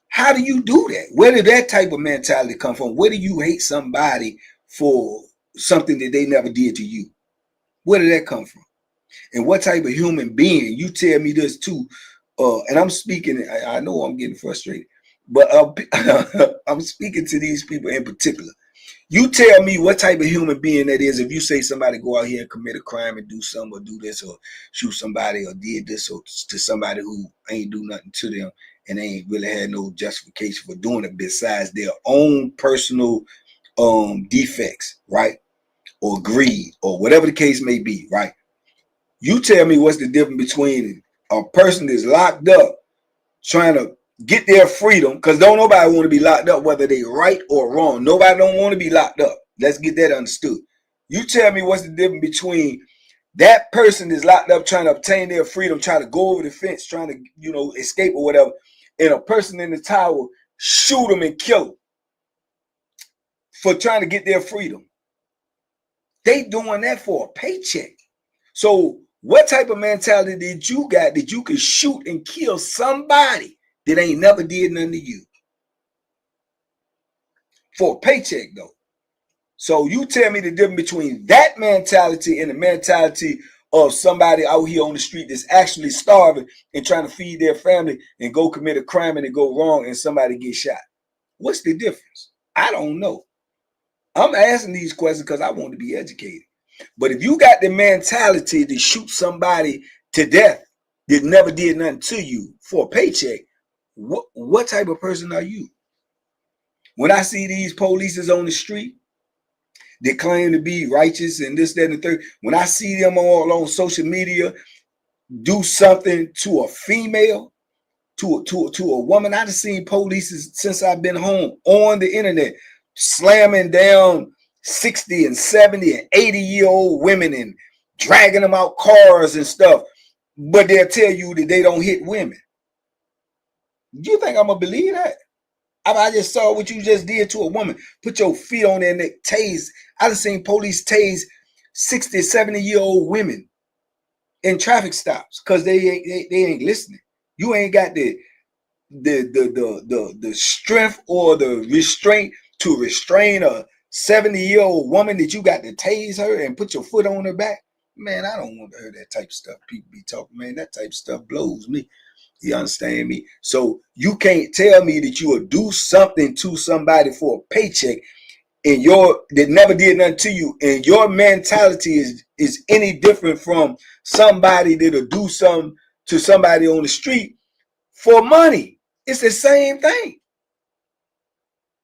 How do you do that? Where did that type of mentality come from? Where do you hate somebody for something that they never did to you? Where did that come from? And what type of human being? You tell me this too. And I'm speaking, I know I'm getting frustrated, but I'm speaking to these people in particular. You tell me what type of human being that is if you say somebody go out here and commit a crime and do something or do this or shoot somebody or did this or to somebody who ain't do nothing to them and they ain't really had no justification for doing it besides their own personal defects, right? Or greed or whatever the case may be, right? You tell me what's the difference between a person that's locked up trying to get their freedom, because don't nobody want to be locked up, whether they right or wrong. Nobody don't want to be locked up. Let's get that understood. You tell me what's the difference between that person that's locked up trying to obtain their freedom, trying to go over the fence, trying to, escape or whatever, and a person in the tower shoot them and kill them for trying to get their freedom. They doing that for a paycheck. So what type of mentality did you got that you could shoot and kill somebody that ain't never did nothing to you for a paycheck though? So you tell me the difference between that mentality and the mentality of somebody out here on the street that's actually starving and trying to feed their family and go commit a crime and it go wrong and somebody get shot. What's the difference? I don't know. I'm asking these questions because I want to be educated. But if you got the mentality to shoot somebody to death that never did nothing to you for a paycheck, what type of person are you? When I see these polices on the street that claim to be righteous and this, that, and the third, when I see them all on social media do something to a female, to a woman, I've seen police since I've been home on the internet slamming down 60 and 70 and 80-year-old women and dragging them out cars and stuff, but they'll tell you that they don't hit women. Do you think I'm gonna believe that? I just saw what you just did to a woman. Put your feet on their neck, tase. I've seen police tase 60, 70-year-old women in traffic stops because they ain't listening. You ain't got the strength or the restraint to restrain a 70-year-old woman that you got to tase her and put your foot on her back. Man, I don't want to hear that type of stuff people be talking. Man, that type of stuff blows me. You understand me? So you can't tell me that you will do something to somebody for a paycheck and that never did nothing to you, and your mentality is any different from somebody that'll do something to somebody on the street for money. It's the same thing.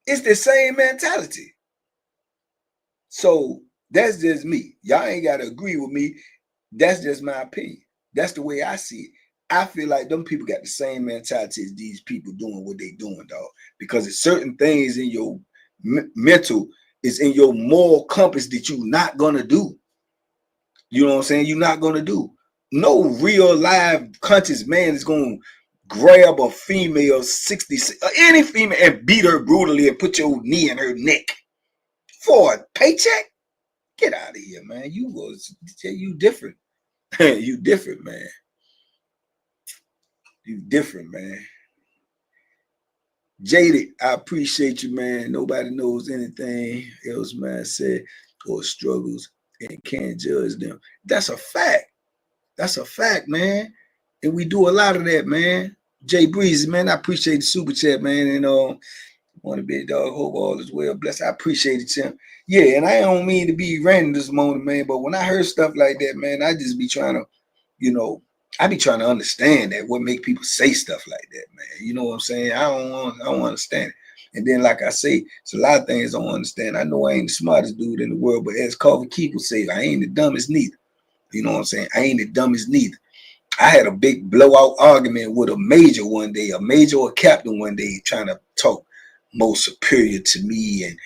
It's the same mentality. So that's just me. Y'all ain't got to agree with me. That's just my opinion. That's the way I see it. I feel like them people got the same mentality as these people doing what they doing, dog. Because it's certain things in your mental, is in your moral compass that you're not gonna do. You know what I'm saying? You're not gonna do. No real live conscious man is gonna grab a female 60, any female, and beat her brutally and put your knee in her neck for a paycheck. Get out of here, man. You different. You different, man. You different, man. Jaded, I appreciate you, man. Nobody knows anything else, man, said or struggles and can't judge them. That's a fact. That's a fact, man. And we do a lot of that, man. Jay Breezy, man, I appreciate the super chat, man. And want to be a dog. Hope all is well. Bless. I appreciate it, Tim. Yeah, and I don't mean to be random this morning, man. But when I heard stuff like that, man, I just be trying to, I be trying to understand that, what make people say stuff like that, man. You know what I'm saying? I don't understand it. And then, like I say, it's a lot of things I don't understand. I know I ain't the smartest dude in the world, but as Coffee Keep would say, I ain't the dumbest neither. You know what I'm saying? I ain't the dumbest neither. I had a big blowout argument with a major one day, a major or captain one day, trying to talk more superior to me and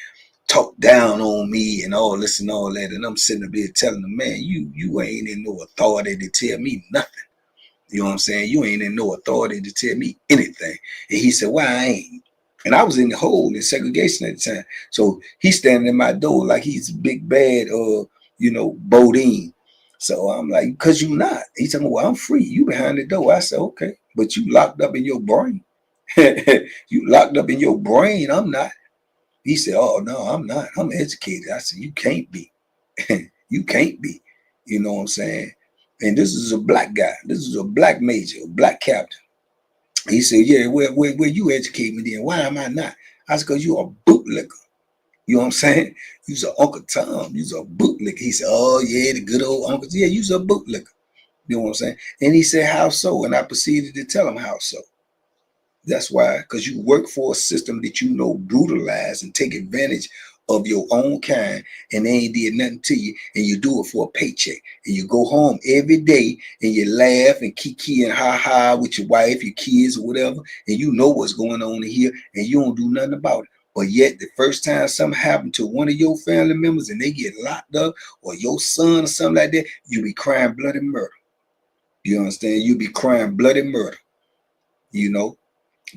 talk down on me and all this and all that. And I'm sitting up here telling them, man, you ain't in no authority to tell me nothing. You know what I'm saying? You ain't in no authority to tell me anything. And he said, why I ain't? And I was in the hole in segregation at the time. So he's standing in my door like he's a big bad, Bodine. So I'm like, because you not. He said, well, I'm free. You behind the door. I said, okay, but you locked up in your brain. You locked up in your brain. I'm not. He said, oh, no, I'm not. I'm educated. I said, you can't be. You can't be. You know what I'm saying? And this is a black guy. This is a black major, a black captain. He said, yeah, where you educate me then? Why am I not? I said, because you're a bootlicker. You know what I'm saying? You's a Uncle Tom. You's a bootlicker. He said, oh, yeah, the good old uncle. Yeah, you's a bootlicker. You know what I'm saying? And he said, how so? And I proceeded to tell him how so. That's why, because you work for a system that brutalize and take advantage of your own kind, and they ain't did nothing to you, and you do it for a paycheck, and you go home every day and you laugh and kiki and ha with your wife, your kids, or whatever, and you know what's going on in here, and you don't do nothing about it. But yet the first time something happened to one of your family members and they get locked up, or your son or something like that, you be crying bloody murder. You understand? You be crying bloody murder,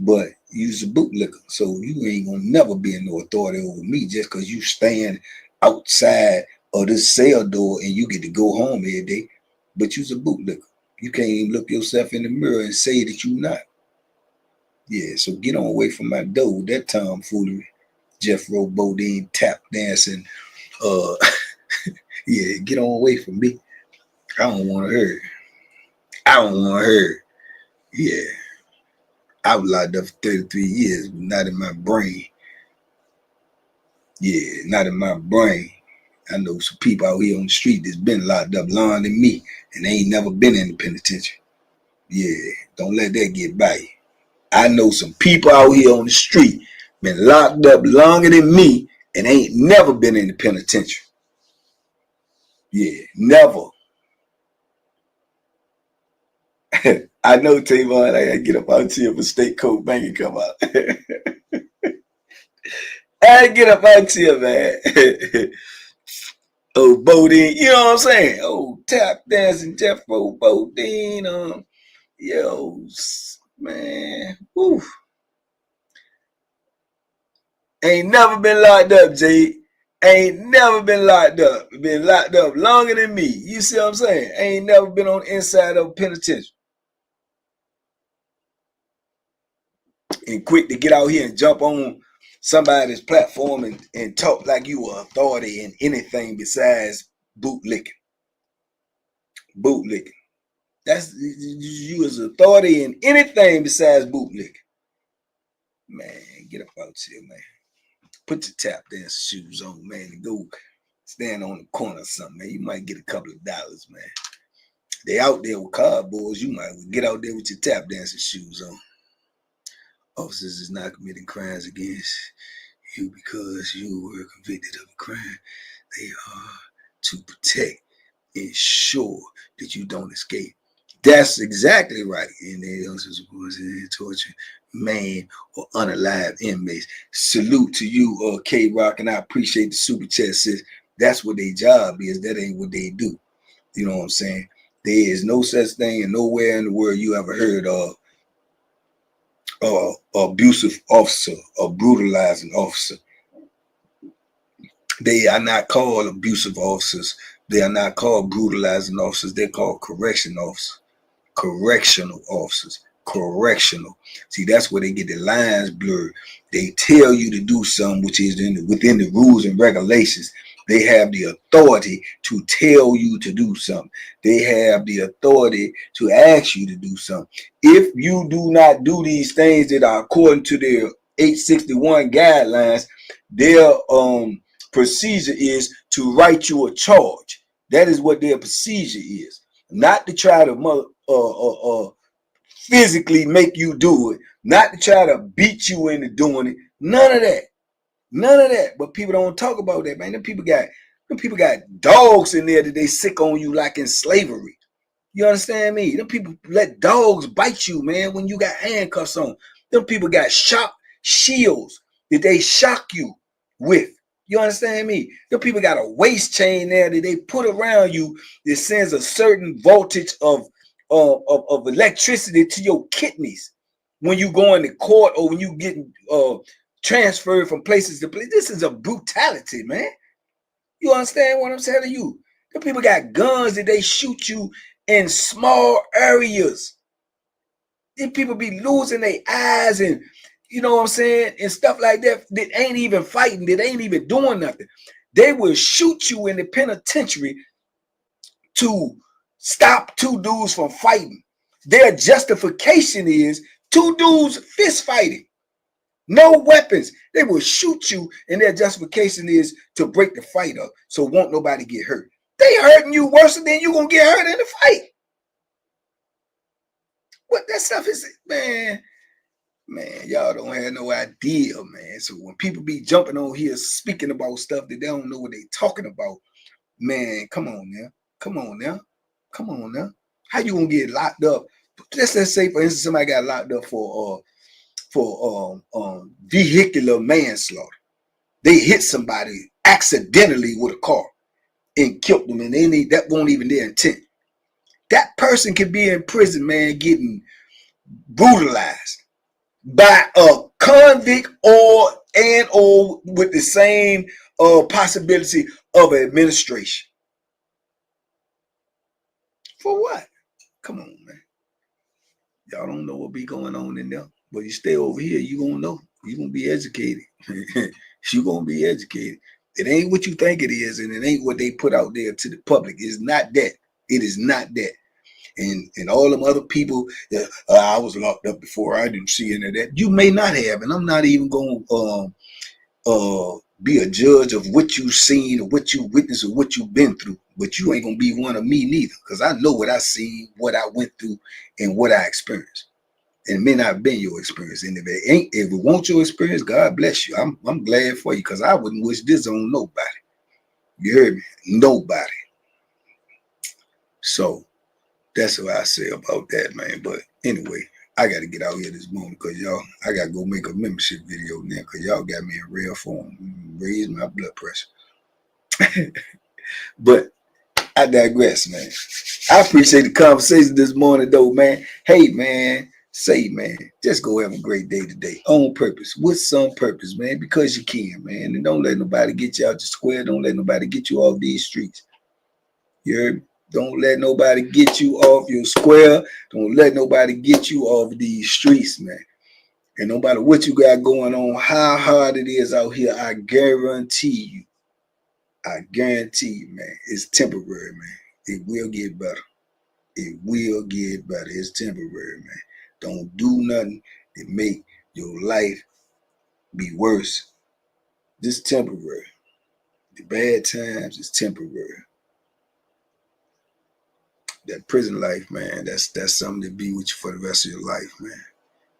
but you's a bootlicker, so you ain't gonna never be in no authority over me just because you stand outside of this cell door and you get to go home every day. But you's a bootlicker. You can't even look yourself in the mirror and say that you not. Yeah, so get on away from my door with that tomfoolery. Jeff Rowe, Bodine, tap dancing. Yeah, get on away from me. I don't want to hear it. I don't want to hear it. Yeah. I was locked up for 33 years, but not in my brain. Yeah, not in my brain. I know some people out here on the street that's been locked up longer than me, and they ain't never been in the penitentiary. Yeah, don't let that get by you. I know some people out here on the street been locked up longer than me and ain't never been in the penitentiary. Yeah, never. I know, Tavon, I gotta get up out here for State Court Bank and come out. I get up out here, man. Oh, Bodine, you know what I'm saying? Oh, tap dancing Jeff Bodine. Yo, man. Woo. Ain't never been locked up, Jay. Ain't never been locked up. Been locked up longer than me. You see what I'm saying? Ain't never been on the inside of a penitentiary. And quick to get out here and jump on somebody's platform and talk like you were authority in anything besides bootlicking. Bootlicking. That's you as authority in anything besides bootlicking. Man, get up out here, man. Put your tap dance shoes on, man, and go stand on the corner or something, man. You might get a couple of dollars, man. They out there with cardboards. You might get out there with your tap dancing shoes on. Officers is not committing crimes against you because you were convicted of a crime. They are to protect, ensure that you don't escape. That's exactly right. And they also suppose torture, maim, or unalive inmates. Salute to you, K-Rock, and I appreciate the super chat, sis. That's what their job is. That ain't what they do. You know what I'm saying? There is no such thing and nowhere in the world you ever heard of abusive officer or brutalizing officer. They are not called abusive officers. They are not called brutalizing officers. They're called correctional officers. Correctional officers. Correctional. See, that's where they get the lines blurred. They tell you to do something which is within the rules and regulations. They have the authority to tell you to do something. They have the authority to ask you to do something. If you do not do these things that are according to their 861 guidelines, their procedure is to write you a charge. That is what their procedure is. Not to try to physically make you do it. Not to try to beat you into doing it. None of that. None of that. But people don't talk about that, man. Them people got dogs in there that they sick on you like in slavery. You understand me? Them people let dogs bite you, man, when you got handcuffs on. Them people got shock shields that they shock you with. You understand me? Them people got a waist chain there that they put around you that sends a certain voltage of electricity to your kidneys when you go into court or when you get transferred from places to places. This is a brutality, man. You understand what I'm telling you? The people got guns that they shoot you in small areas. These people be losing their eyes and, you know what I'm saying, and stuff like that that ain't even fighting, that ain't even doing nothing. They will shoot you in the penitentiary to stop two dudes from fighting. Their justification is two dudes fist fighting. No weapons. They will shoot you, and their justification is to break the fight up so won't nobody get hurt. They hurting you worse than you gonna get hurt in the fight. What that stuff is, man, y'all don't have no idea, man. So when people be jumping on here speaking about stuff that they don't know what they talking about, man, come on now. Come on now. Come on now. How you gonna get locked up? Let's say, for instance, somebody got locked up for vehicular manslaughter. They hit somebody accidentally with a car and killed them, and that won't even their intent. That person could be in prison, man, getting brutalized by a convict or with the same possibility of administration. For what? Come on, man. Y'all don't know what be going on in there. But you stay over here, you gonna know. You gonna be educated. You gonna be educated. It ain't what you think it is, and it ain't what they put out there to the public. It's not that. It is not that. And all them other people that I was locked up before, I didn't see any of that. You may not have, and I'm not even gonna be a judge of what you've seen or what you witnessed or what you've been through. But you ain't gonna be one of me neither, because I know what I seen, what I went through, and what I experienced. And it may not have been your experience. And if it won't your experience, God bless you. I'm glad for you, because I wouldn't wish this on nobody. You heard me? Nobody. So that's what I say about that, man. But anyway, I got to get out here this morning, because y'all, I got to go make a membership video now, because y'all got me in rare form. Raise my blood pressure. But I digress, man. I appreciate the conversation this morning, though, man. Hey, man, just go have a great day today on purpose, with some purpose, man, because you can, man. And don't let nobody get you out your square. Don't let nobody get you off these streets. You heard me? Don't let nobody get you off your square. Don't let nobody get you off these streets, man. And no matter what you got going on, how hard it is out here, I guarantee you, man, it's temporary, man. It will get better. It will get better. It's temporary, man. Don't do nothing that make your life be worse. Just temporary. The bad times is temporary. That prison life, man, that's something to be with you for the rest of your life, man.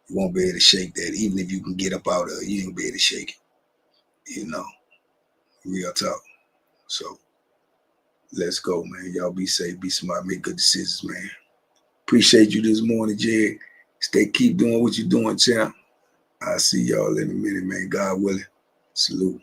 You won't be able to shake that. Even if you can get up out of it, you ain't be able to shake it. You know, real talk. So let's go, man. Y'all be safe, be smart, make good decisions, man. Appreciate you this morning, Jay. Keep doing what you're doing, champ. I'll see y'all in a minute, man. God willing. Salute.